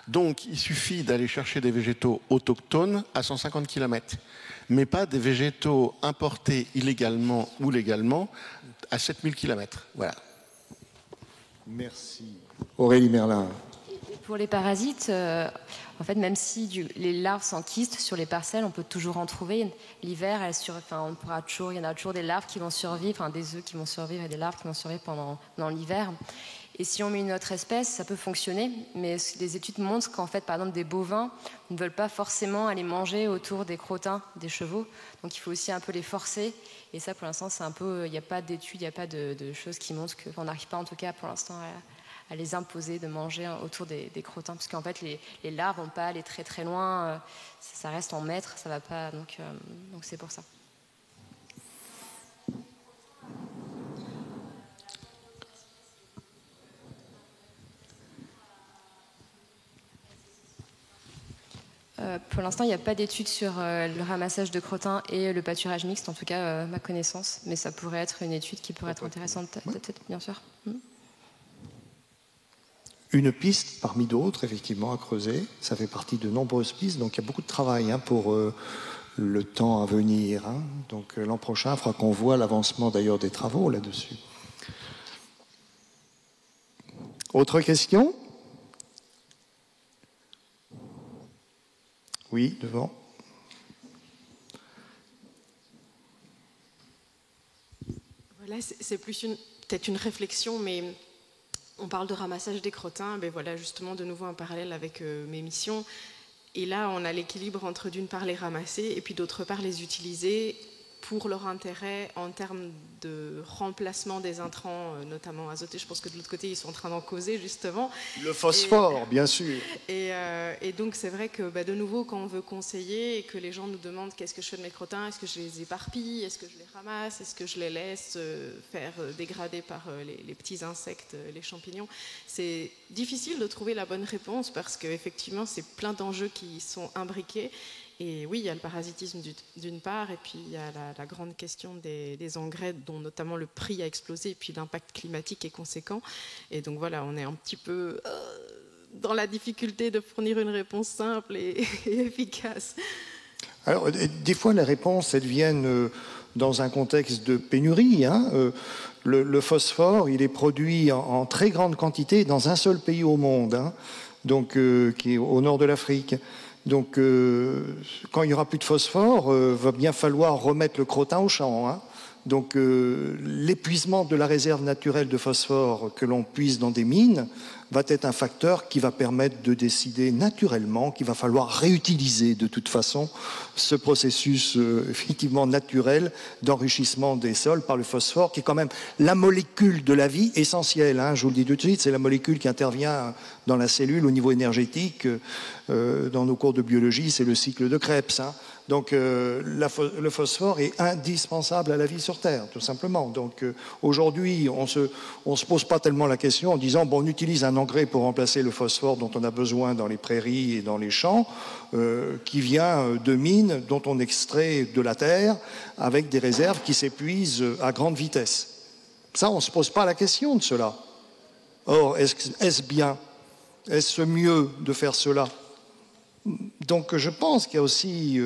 Donc, il suffit d'aller chercher des végétaux autochtones à 150 km, mais pas des végétaux importés illégalement ou légalement à 7000 km. Voilà. Merci. Aurélie Merlin. Pour les parasites, en fait, même si les larves s'enquistent sur les parcelles, on peut toujours en trouver. L'hiver, on pourra toujours, il y en a toujours des larves qui vont survivre, des œufs qui vont survivre et des larves qui vont survivre pendant l'hiver. Et si on met une autre espèce, ça peut fonctionner, mais les études montrent qu'en fait, par exemple, des bovins ne veulent pas forcément aller manger autour des crottins des chevaux, donc il faut aussi un peu les forcer. Et ça, pour l'instant, c'est un peu, il n'y a pas d'études, il n'y a pas de choses qui montrent qu'on n'arrive pas, en tout cas, pour l'instant, à les imposer de manger autour des crottins, parce qu'en fait les larves vont pas aller très très loin, ça reste en mètres, ça va pas, donc c'est pour ça. Pour l'instant, il n'y a pas d'études sur le ramassage de crottins et le pâturage mixte, en tout cas ma connaissance, mais ça pourrait être une étude qui pourrait être intéressante, peut-être, bien sûr. Une piste parmi d'autres, effectivement, à creuser. Ça fait partie de nombreuses pistes, donc il y a beaucoup de travail pour le temps à venir. Donc l'an prochain, il faudra qu'on voit l'avancement d'ailleurs des travaux là-dessus. Autre question? Oui, devant. Voilà, c'est plus peut-être une réflexion, mais on parle de ramassage des crottins, ben voilà, justement de nouveau un parallèle avec mes missions. Et là, on a l'équilibre entre d'une part les ramasser et puis d'autre part les utiliser pour leur intérêt en termes de remplacement des intrants, notamment azotés. Je pense que de l'autre côté, ils sont en train d'en causer, justement. Le phosphore, bien sûr. Et donc, c'est vrai que, de nouveau, quand on veut conseiller et que les gens nous demandent qu'est-ce que je fais de mes crottins, est-ce que je les éparpille, est-ce que je les ramasse, est-ce que je les laisse faire dégrader par les petits insectes, les champignons, c'est difficile de trouver la bonne réponse parce qu'effectivement, c'est plein d'enjeux qui sont imbriqués. Et oui, il y a le parasitisme d'une part, et puis il y a la grande question des engrais, dont notamment le prix a explosé, et puis l'impact climatique est conséquent. Et donc voilà, on est un petit peu dans la difficulté de fournir une réponse simple et efficace. Alors, des fois, les réponses, elles viennent dans un contexte de pénurie. Le phosphore, il est produit en très grande quantité dans un seul pays au monde, donc, qui est au nord de l'Afrique. Donc, quand il n'y aura plus de phosphore, va bien falloir remettre le crottin au champ. Donc, l'épuisement de la réserve naturelle de phosphore que l'on puise dans des mines va être un facteur qui va permettre de décider naturellement qu'il va falloir réutiliser de toute façon ce processus effectivement naturel d'enrichissement des sols par le phosphore, qui est quand même la molécule de la vie essentielle. Je vous le dis tout de suite, c'est la molécule qui intervient dans la cellule au niveau énergétique. Dans nos cours de biologie, c'est le cycle de Krebs. Donc le phosphore est indispensable à la vie sur Terre, tout simplement. Donc aujourd'hui, on se pose pas tellement la question en disant on utilise un engrais pour remplacer le phosphore dont on a besoin dans les prairies et dans les champs, qui vient de mines dont on extrait de la terre avec des réserves qui s'épuisent à grande vitesse. Ça, on ne se pose pas la question de cela. Or, est-ce bien, est-ce mieux de faire cela ? Donc je pense qu'il y a aussi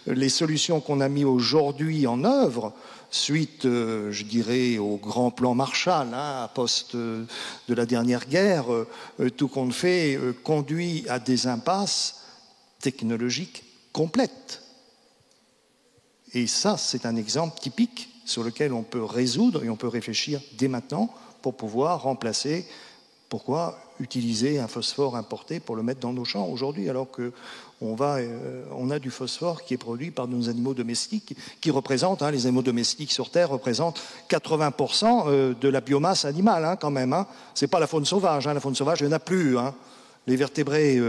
les solutions qu'on a mis aujourd'hui en œuvre suite, je dirais, au grand plan Marshall, à poste de la dernière guerre, tout compte fait, conduit à des impasses technologiques complètes. Et ça, c'est un exemple typique sur lequel on peut résoudre et on peut réfléchir dès maintenant pour pouvoir remplacer. Pourquoi utiliser un phosphore importé pour le mettre dans nos champs aujourd'hui, alors qu'on a du phosphore qui est produit par nos animaux domestiques, qui représentent, les animaux domestiques sur Terre représentent 80% de la biomasse animale, quand même. C'est pas la faune sauvage. La faune sauvage, il n'y en a plus. Les vertébrés,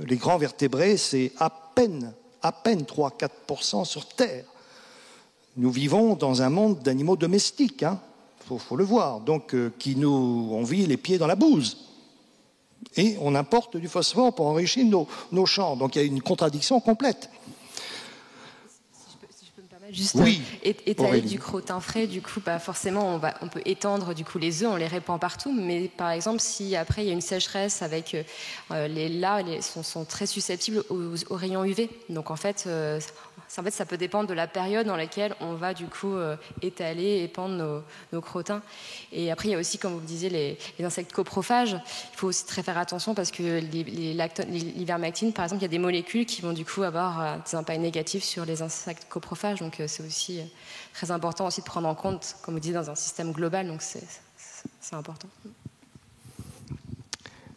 les grands vertébrés, c'est à peine 3-4% sur Terre. Nous vivons dans un monde d'animaux domestiques. Faut le voir. Donc, on vit les pieds dans la bouse. Et on importe du phosphore pour enrichir nos champs. Donc il y a une contradiction complète. Si je peux me permettre, juste oui, étaler du crottin frais, du coup, forcément, on peut étendre du coup les œufs, on les répand partout. Mais par exemple, si après il y a une sécheresse avec les larves, sont très susceptibles aux rayons UV. Donc en fait, ça peut dépendre de la période dans laquelle on va du coup étaler, épandre nos crottins. Et après, il y a aussi, comme vous le disiez, les insectes coprophages. Il faut aussi très faire attention parce que l'ivermectine, par exemple, il y a des molécules qui vont du coup avoir des impacts négatifs sur les insectes coprophages. Donc c'est aussi très important aussi de prendre en compte, comme vous disiez, dans un système global. Donc c'est important.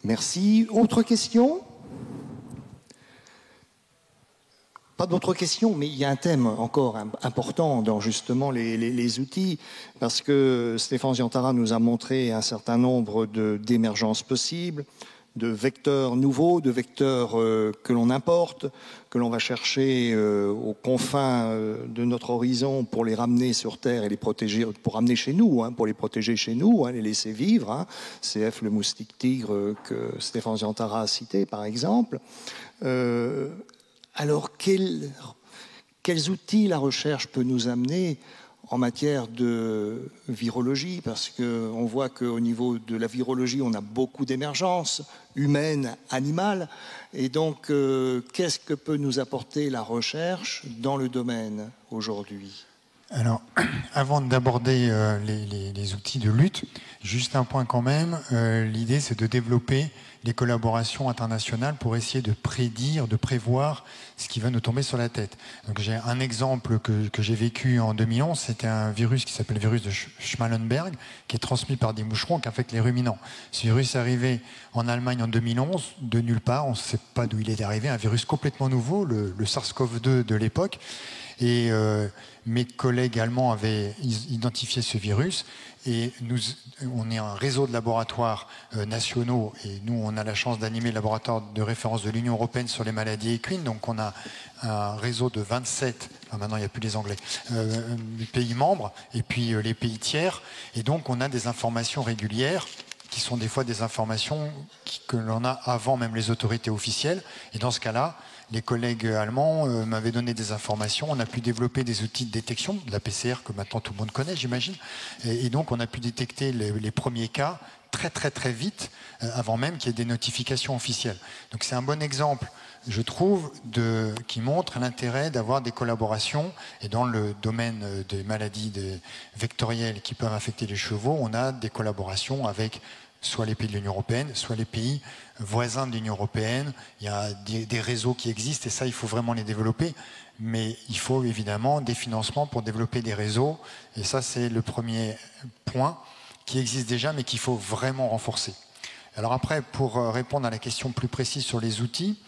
Merci. Autre question ? Pas d'autres questions, mais il y a un thème encore important dans justement les outils, parce que Stéphane Ziantara nous a montré un certain nombre d'émergences possibles, de vecteurs nouveaux, de vecteurs que l'on importe, que l'on va chercher aux confins de notre horizon pour les ramener sur Terre et les protéger, pour ramener chez nous, pour les protéger chez nous, les laisser vivre. CF, le moustique tigre que Stéphane Ziantara a cité, par exemple. Alors, quels outils la recherche peut nous amener en matière de virologie? Parce qu'on voit qu'au niveau de la virologie, on a beaucoup d'émergences humaines, animales. Et donc, qu'est-ce que peut nous apporter la recherche dans le domaine aujourd'hui? Alors, avant d'aborder les outils de lutte, juste un point quand même. L'idée, c'est de développer les collaborations internationales pour essayer de prédire, de prévoir ce qui va nous tomber sur la tête. Donc, j'ai un exemple que j'ai vécu en 2011. C'était un virus qui s'appelle le virus de Schmallenberg, qui est transmis par des moucherons qui infectent les ruminants. Ce virus est arrivé en Allemagne en 2011, de nulle part. On ne sait pas d'où il est arrivé. Un virus complètement nouveau, le SARS-CoV-2 de l'époque. Et mes collègues allemands avaient identifié ce virus. Et on est un réseau de laboratoires nationaux. Et nous, on a la chance d'animer le laboratoire de référence de l'Union européenne sur les maladies équines. Donc on a un réseau de 27, maintenant il n'y a plus les Anglais, pays membres, et puis les pays tiers. Et donc on a des informations régulières qui sont des fois des informations que l'on a avant même les autorités officielles. Et dans ce cas-là, les collègues allemands m'avaient donné des informations. On a pu développer des outils de détection, de la PCR que maintenant tout le monde connaît, j'imagine. Et donc on a pu détecter les premiers cas très très très vite, avant même qu'il y ait des notifications officielles. Donc c'est un bon exemple, je trouve, qui montre l'intérêt d'avoir des collaborations. Et dans le domaine des maladies vectorielles qui peuvent infecter les chevaux, on a des collaborations avec soit les pays de l'Union européenne, soit les pays voisins de l'Union européenne. Il y a des réseaux qui existent et ça, il faut vraiment les développer. Mais il faut évidemment des financements pour développer des réseaux. Et ça, c'est le premier point qui existe déjà, mais qu'il faut vraiment renforcer. Alors après, pour répondre à la question plus précise sur les outils,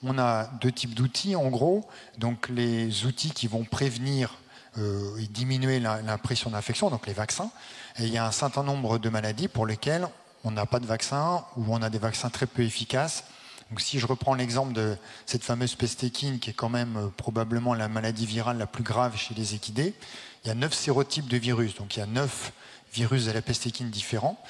on a deux types d'outils en gros. Donc les outils qui vont prévenir et diminuer l'impression d'infection, donc les vaccins. Et il y a un certain nombre de maladies pour lesquelles on n'a pas de vaccin ou on a des vaccins très peu efficaces. Donc si je reprends l'exemple de cette fameuse peste équine, qui est quand même probablement la maladie virale la plus grave chez les équidés, il y a 9 sérotypes de virus. Donc il y a 9 virus de la peste équine différents.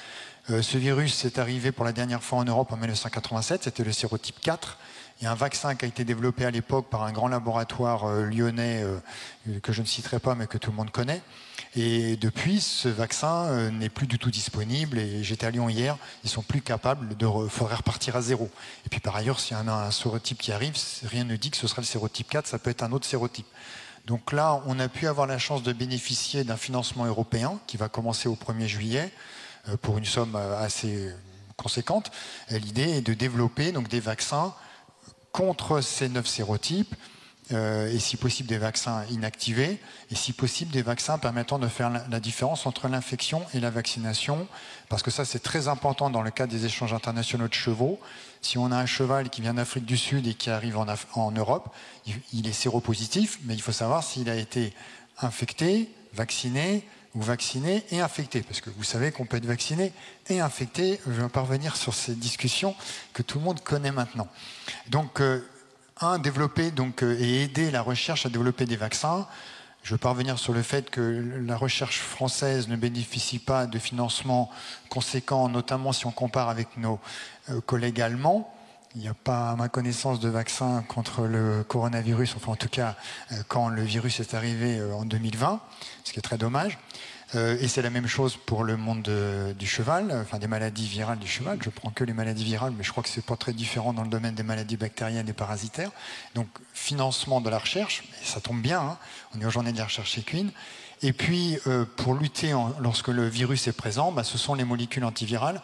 Ce virus est arrivé pour la dernière fois en Europe en 1987, c'était le sérotype 4. Il y a un vaccin qui a été développé à l'époque par un grand laboratoire lyonnais que je ne citerai pas mais que tout le monde connaît. Et depuis, ce vaccin n'est plus du tout disponible. Et j'étais à Lyon hier, ils sont plus capables faudrait repartir à zéro. Et puis par ailleurs, s'il y en a un sérotype qui arrive, rien ne dit que ce sera le sérotype 4, ça peut être un autre sérotype. Donc là, on a pu avoir la chance de bénéficier d'un financement européen qui va commencer au 1er juillet pour une somme assez conséquente. Et l'idée est de développer donc des vaccins contre ces 9 sérotypes, et si possible des vaccins inactivés, et si possible des vaccins permettant de faire la différence entre l'infection et la vaccination, parce que ça c'est très important dans le cadre des échanges internationaux de chevaux. Si on a un cheval qui vient d'Afrique du Sud et qui arrive en Europe, il est séropositif, mais il faut savoir s'il a été infecté, vacciné ou vacciné et infecté, parce que vous savez qu'on peut être vacciné et infecté. Je vais pas revenir sur ces discussions que tout le monde connaît maintenant. Donc développer et aider la recherche à développer des vaccins. Je veux pas revenir sur le fait que la recherche française ne bénéficie pas de financement conséquent, notamment si on compare avec nos collègues allemands. Il n'y a pas, à ma connaissance, de vaccin contre le coronavirus, enfin en tout cas quand le virus est arrivé en 2020, ce qui est très dommage. Et c'est la même chose pour le monde du cheval, enfin des maladies virales du cheval. Je prends que les maladies virales, mais je crois que c'est pas très différent dans le domaine des maladies bactériennes et parasitaires. Donc financement de la recherche, et ça tombe bien, hein, on est aux journées de la recherche équine. Et puis pour lutter lorsque le virus est présent, ce sont les molécules antivirales.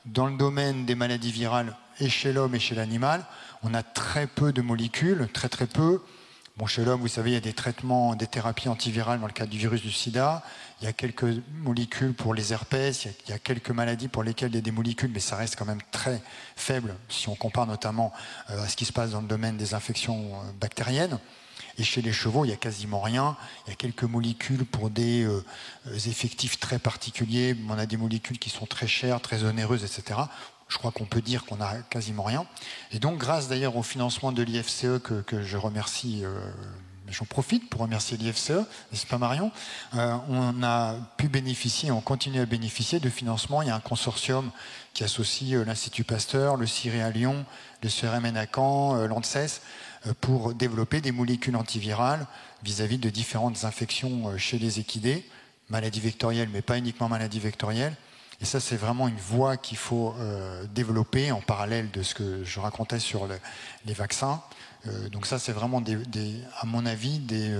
Dans le domaine des maladies virales, et chez l'homme et chez l'animal, on a très peu de molécules, très très peu. Bon, chez l'homme, vous savez, il y a des traitements, des thérapies antivirales dans le cadre du virus du sida. Il y a quelques molécules pour les herpès, il y a quelques maladies pour lesquelles il y a des molécules, mais ça reste quand même très faible si on compare notamment à ce qui se passe dans le domaine des infections bactériennes. Et chez les chevaux, il n'y a quasiment rien. Il y a quelques molécules pour des effectifs très particuliers. On a des molécules qui sont très chères, très onéreuses, etc. Je crois qu'on peut dire qu'on n'a quasiment rien. Et donc, grâce d'ailleurs au financement de l'IFCE que je remercie, j'en profite pour remercier l'IFCE, n'est-ce pas Marion, on a pu bénéficier, on continue à bénéficier de financement. Il y a un consortium qui associe l'Institut Pasteur, le CIRE à Lyon, le CEREMN à Caen, l'ANSES, pour développer des molécules antivirales vis-à-vis de différentes infections chez les équidés, maladies vectorielles, mais pas uniquement maladies vectorielles. Et ça, c'est vraiment une voie qu'il faut développer en parallèle de ce que je racontais sur les vaccins. Donc ça, c'est vraiment, à mon avis, des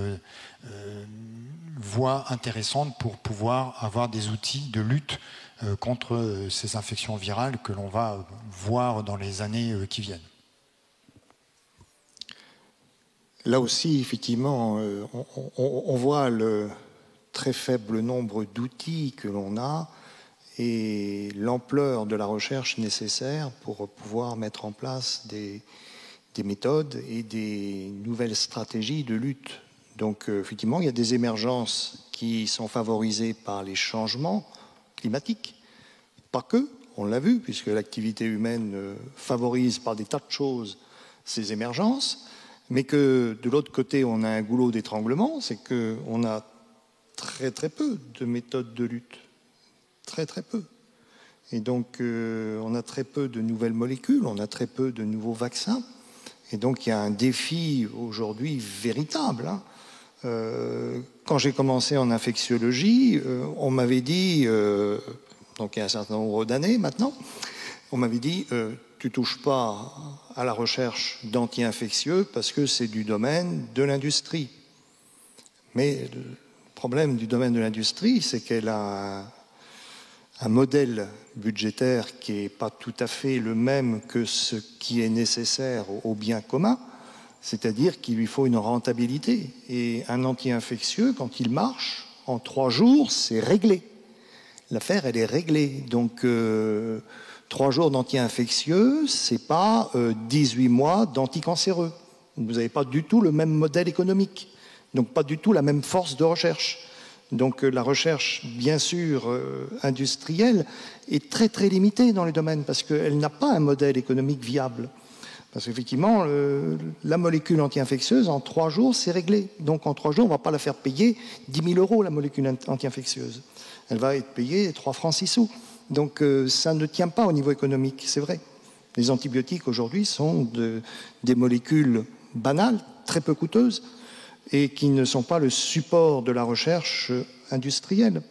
voies intéressantes pour pouvoir avoir des outils de lutte contre ces infections virales que l'on va voir dans les années qui viennent. Là aussi, effectivement, on voit le très faible nombre d'outils que l'on a et l'ampleur de la recherche nécessaire pour pouvoir mettre en place des méthodes et des nouvelles stratégies de lutte Donc effectivement, il y a des émergences qui sont favorisées par les changements climatiques. Pas que, on l'a vu, puisque l'activité humaine favorise par des tas de choses ces émergences, mais que de l'autre côté, on a un goulot d'étranglement, c'est qu'on a très très peu de méthodes de lutte. Très très peu. Et donc, on a très peu de nouvelles molécules, on a très peu de nouveaux vaccins. Et donc, il y a un défi aujourd'hui véritable. Quand j'ai commencé en infectiologie, on m'avait dit, donc il y a un certain nombre d'années maintenant, on m'avait dit, tu touches pas à la recherche d'anti-infectieux parce que c'est du domaine de l'industrie. Mais le problème du domaine de l'industrie, c'est qu'elle a un modèle budgétaire qui n'est pas tout à fait le même que ce qui est nécessaire au bien commun, c'est-à-dire qu'il lui faut une rentabilité. Et un anti-infectieux, quand il marche, en 3 jours, c'est réglé. L'affaire, elle est réglée. Donc, 3 jours d'anti-infectieux, ce n'est pas 18 mois d'anticancéreux. Vous n'avez pas du tout le même modèle économique, donc pas du tout la même force de recherche. Donc la recherche, bien sûr, industrielle, est très très limitée dans les domaines parce qu'elle n'a pas un modèle économique viable. Parce qu'effectivement, la molécule anti-infectieuse, en 3 jours, c'est réglé. Donc en 3 jours, on ne va pas la faire payer 10 000 €, la molécule anti-infectieuse. Elle va être payée 3 francs 6 sous. Donc ça ne tient pas au niveau économique, c'est vrai. Les antibiotiques aujourd'hui sont des molécules banales, très peu coûteuses, et qui ne sont pas le support de la recherche industrielle.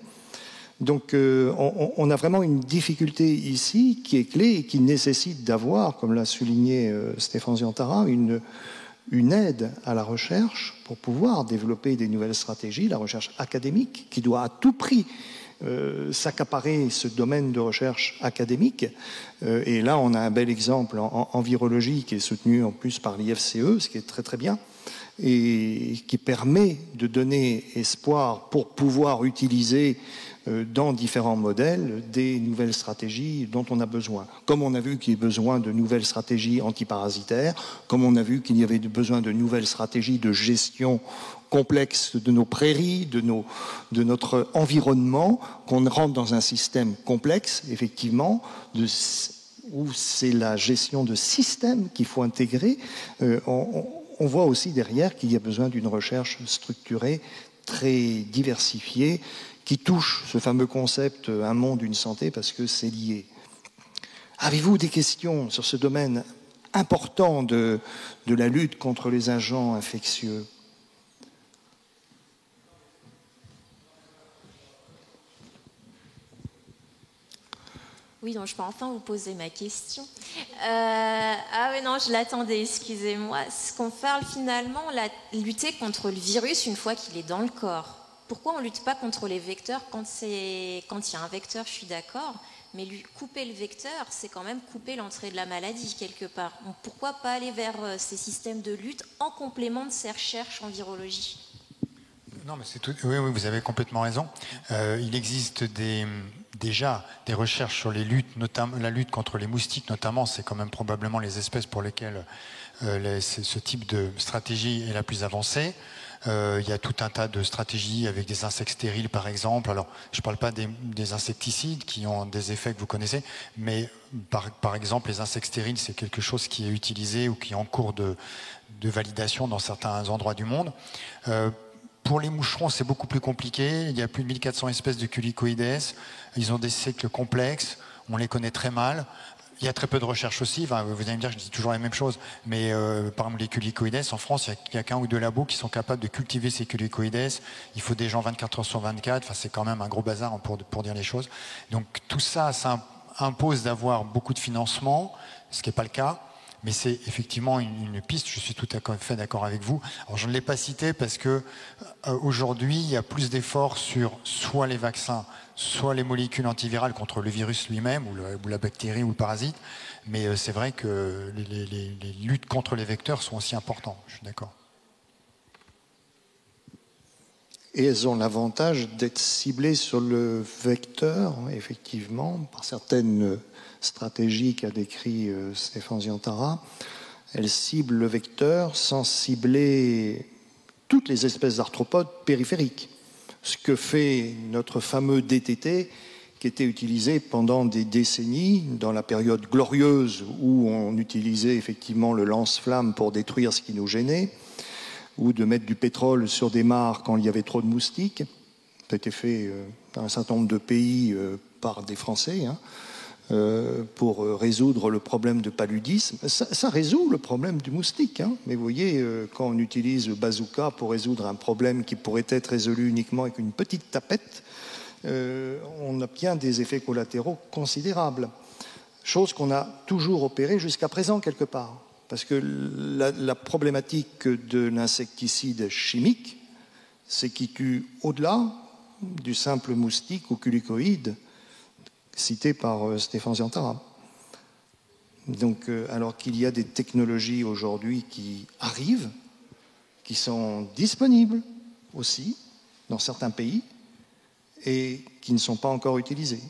Donc on a vraiment une difficulté ici qui est clé et qui nécessite d'avoir, comme l'a souligné Stéphane Ziantara, une aide à la recherche pour pouvoir développer des nouvelles stratégies, la recherche académique qui doit à tout prix s'accaparer ce domaine de recherche académique. Et là, on a un bel exemple en virologie qui est soutenu en plus par l'IFCE, ce qui est très très bien, et qui permet de donner espoir pour pouvoir utiliser dans différents modèles des nouvelles stratégies dont on a besoin. Comme on a vu qu'il y a besoin de nouvelles stratégies antiparasitaires, comme on a vu qu'il y avait besoin de nouvelles stratégies de gestion complexe de nos prairies, de notre environnement, qu'on rentre dans un système complexe, effectivement, où c'est la gestion de systèmes qu'il faut intégrer. On voit aussi derrière qu'il y a besoin d'une recherche structurée, très diversifiée, qui touche ce fameux concept « un monde, une santé » parce que c'est lié. Avez-vous des questions sur ce domaine important de la lutte contre les agents infectieux ? Oui, donc je peux enfin vous poser ma question. Ah oui, non, je l'attendais, excusez-moi. Ce qu'on parle finalement, lutter contre le virus une fois qu'il est dans le corps. Pourquoi on ne lutte pas contre les vecteurs quand il y a un vecteur, je suis d'accord, mais couper le vecteur, c'est quand même couper l'entrée de la maladie quelque part. Donc pourquoi pas aller vers ces systèmes de lutte en complément de ces recherches en virologie ? Non, mais oui, vous avez complètement raison. Il existe déjà des recherches sur les luttes, notamment la lutte contre les moustiques, notamment, c'est quand même probablement les espèces pour lesquelles ce type de stratégie est la plus avancée. Il y a tout un tas de stratégies avec des insectes stériles, par exemple. Alors, je ne parle pas des insecticides qui ont des effets que vous connaissez, mais par exemple, les insectes stériles, c'est quelque chose qui est utilisé ou qui est en cours de validation dans certains endroits du monde. Pour les moucherons, c'est beaucoup plus compliqué. Il y a plus de 1400 espèces de Culicoides. Ils ont des cycles complexes. On les connaît très mal. Il y a très peu de recherche aussi. Enfin, vous allez me dire, je dis toujours la même chose. Mais par exemple, les Culicoides, en France, il n'y a qu'un ou 2 labos qui sont capables de cultiver ces Culicoides. Il faut des gens 24 heures sur 24. Enfin, c'est quand même un gros bazar pour dire les choses. Donc tout ça, ça impose d'avoir beaucoup de financement, ce qui n'est pas le cas. Mais c'est effectivement une piste, je suis tout à fait d'accord avec vous. Alors je ne l'ai pas cité parce que aujourd'hui, il y a plus d'efforts sur soit les vaccins, soit les molécules antivirales contre le virus lui-même, ou la bactérie ou le parasite. Mais c'est vrai que les luttes contre les vecteurs sont aussi importantes, je suis d'accord. Et elles ont l'avantage d'être ciblées sur le vecteur, effectivement, par certaines stratégies qu'a décrit Stéphane Ziantara. Elles ciblent le vecteur sans cibler toutes les espèces d'arthropodes périphériques. Ce que fait notre fameux DTT, qui était utilisé pendant des décennies, dans la période glorieuse où on utilisait effectivement le lance-flamme pour détruire ce qui nous gênait, ou de mettre du pétrole sur des mares quand il y avait trop de moustiques. Ça a été fait dans un certain nombre de pays par des Français, pour résoudre le problème de paludisme. Ça résout le problème du moustique. Mais vous voyez, quand on utilise le bazooka pour résoudre un problème qui pourrait être résolu uniquement avec une petite tapette, on obtient des effets collatéraux considérables. Chose qu'on a toujours opérée jusqu'à présent quelque part. Parce que la problématique de l'insecticide chimique, c'est qu'il tue au-delà du simple moustique ou culicoïde cité par Stéphane Ziantara. Donc, alors qu'il y a des technologies aujourd'hui qui arrivent, qui sont disponibles aussi dans certains pays et qui ne sont pas encore utilisées.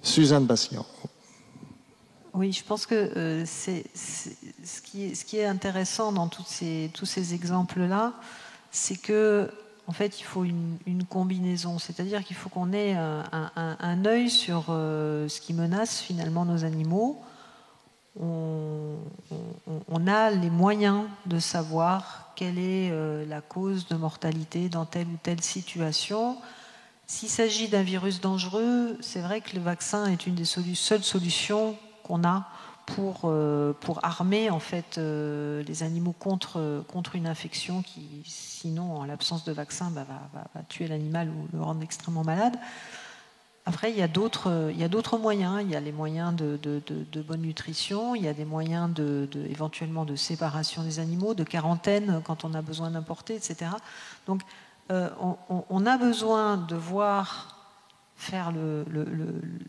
Suzanne Bastien. Oui, je pense que ce qui est intéressant dans tous ces exemples-là, c'est que en fait, il faut une combinaison, c'est-à-dire qu'il faut qu'on ait un œil sur ce qui menace finalement nos animaux. On a les moyens de savoir quelle est la cause de mortalité dans telle ou telle situation. S'il s'agit d'un virus dangereux, c'est vrai que le vaccin est une des seules solutions qu'on a pour armer en fait les animaux contre une infection qui, sinon, en l'absence de vaccin, va tuer l'animal ou le rendre extrêmement malade. Après, il y a d'autres moyens. Il y a les moyens de bonne nutrition, il y a des moyens éventuellement de séparation des animaux, de quarantaine quand on a besoin d'importer, etc. Donc, on a besoin de faire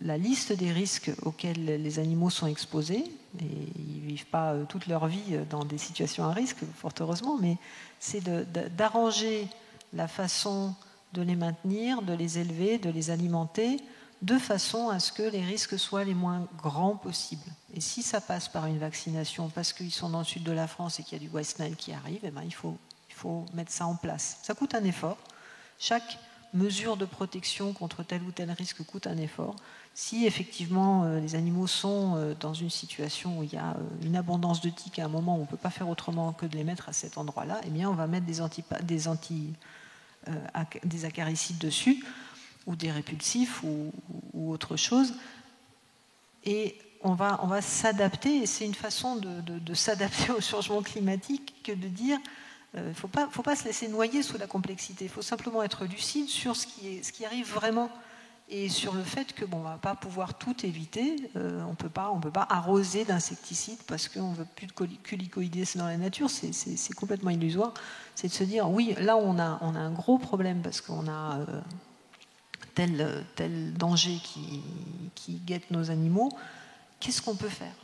la liste des risques auxquels les animaux sont exposés. Et ils ne vivent pas toute leur vie dans des situations à risque, fort heureusement, mais c'est d'arranger la façon de les maintenir, de les élever, de les alimenter, de façon à ce que les risques soient les moins grands possibles. Et si ça passe par une vaccination, parce qu'ils sont dans le sud de la France et qu'il y a du West Nile qui arrive, eh ben, il faut mettre ça en place. Ça coûte un effort. Chaque mesure de protection contre tel ou tel risque coûte un effort. Si effectivement les animaux sont dans une situation où il y a une abondance de tiques à un moment où on ne peut pas faire autrement que de les mettre à cet endroit-là, eh bien on va mettre des acaricides dessus, ou des répulsifs, ou autre chose. Et on va s'adapter, et c'est une façon de s'adapter au changement climatique que de dire il ne faut pas se laisser noyer sous la complexité, il faut simplement être lucide sur ce qui arrive vraiment, et sur le fait que on ne va pas pouvoir tout éviter. On ne peut pas arroser d'insecticides parce qu'on ne veut plus de culicoïdés dans la nature, c'est complètement illusoire. C'est de se dire, oui, là on a un gros problème parce qu'on a tel danger qui guette nos animaux, qu'est-ce qu'on peut faire?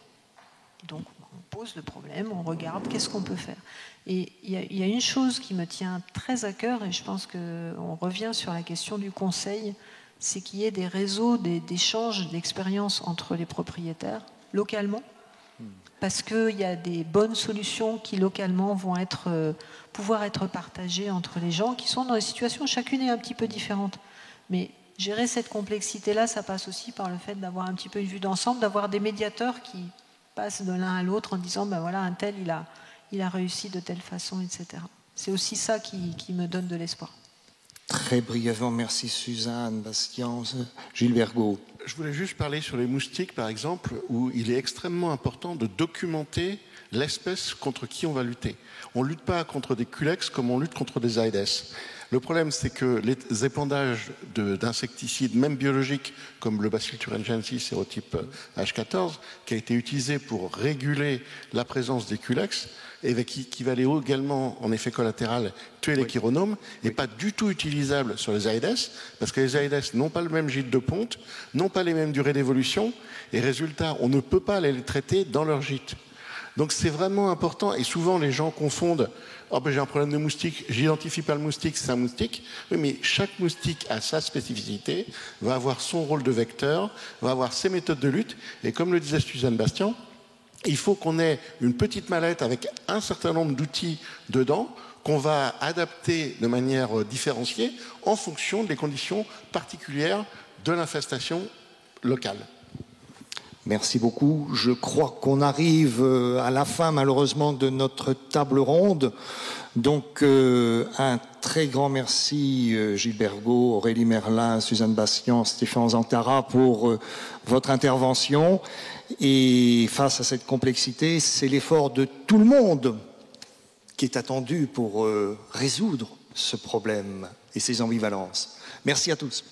Et donc on pose le problème, on regarde qu'est-ce qu'on peut faire. Et il y a une chose qui me tient très à cœur, et je pense qu'on revient sur la question du conseil, c'est qu'il y ait des réseaux d'échanges d'expériences entre les propriétaires, localement, parce qu'il y a des bonnes solutions qui, localement, vont pouvoir être partagées entre les gens qui sont dans des situations, chacune est un petit peu différente. Mais gérer cette complexité-là, ça passe aussi par le fait d'avoir un petit peu une vue d'ensemble, d'avoir des médiateurs qui passent de l'un à l'autre en disant, ben voilà, un tel, il a réussi de telle façon, etc. C'est aussi ça qui me donne de l'espoir. Très brièvement, merci Suzanne, Bastien, Gilles Vergaux. Je voulais juste parler sur les moustiques, par exemple, où il est extrêmement important de documenter l'espèce contre qui on va lutter. On ne lutte pas contre des culex comme on lutte contre des Aedes. Le problème, c'est que les épandages d'insecticides, même biologiques, comme le Bacillus thuringiensis sérotype H14, qui a été utilisé pour réguler la présence des culex, et qui va aller également, en effet collatéral, tuer les chironomes, n'est pas du tout utilisable sur les Aedes, parce que les Aedes n'ont pas le même gîte de ponte, n'ont pas les mêmes durées d'évolution, et résultat, on ne peut pas les traiter dans leur gîte. Donc c'est vraiment important, et souvent les gens confondent « Oh ben j'ai un problème de moustique, j'identifie pas le moustique, c'est un moustique ». Oui, mais chaque moustique a sa spécificité, va avoir son rôle de vecteur, va avoir ses méthodes de lutte, et comme le disait Suzanne Bastien, il faut qu'on ait une petite mallette avec un certain nombre d'outils dedans qu'on va adapter de manière différenciée en fonction des conditions particulières de l'infestation locale. Merci beaucoup. Je crois qu'on arrive à la fin, malheureusement, de notre table ronde. Donc, un très grand merci, Gilles Bergaud, Aurélie Merlin, Suzanne Bastian, Stéphane Zantara, pour votre intervention. Et face à cette complexité, c'est l'effort de tout le monde qui est attendu pour résoudre ce problème et ses ambivalences. Merci à tous.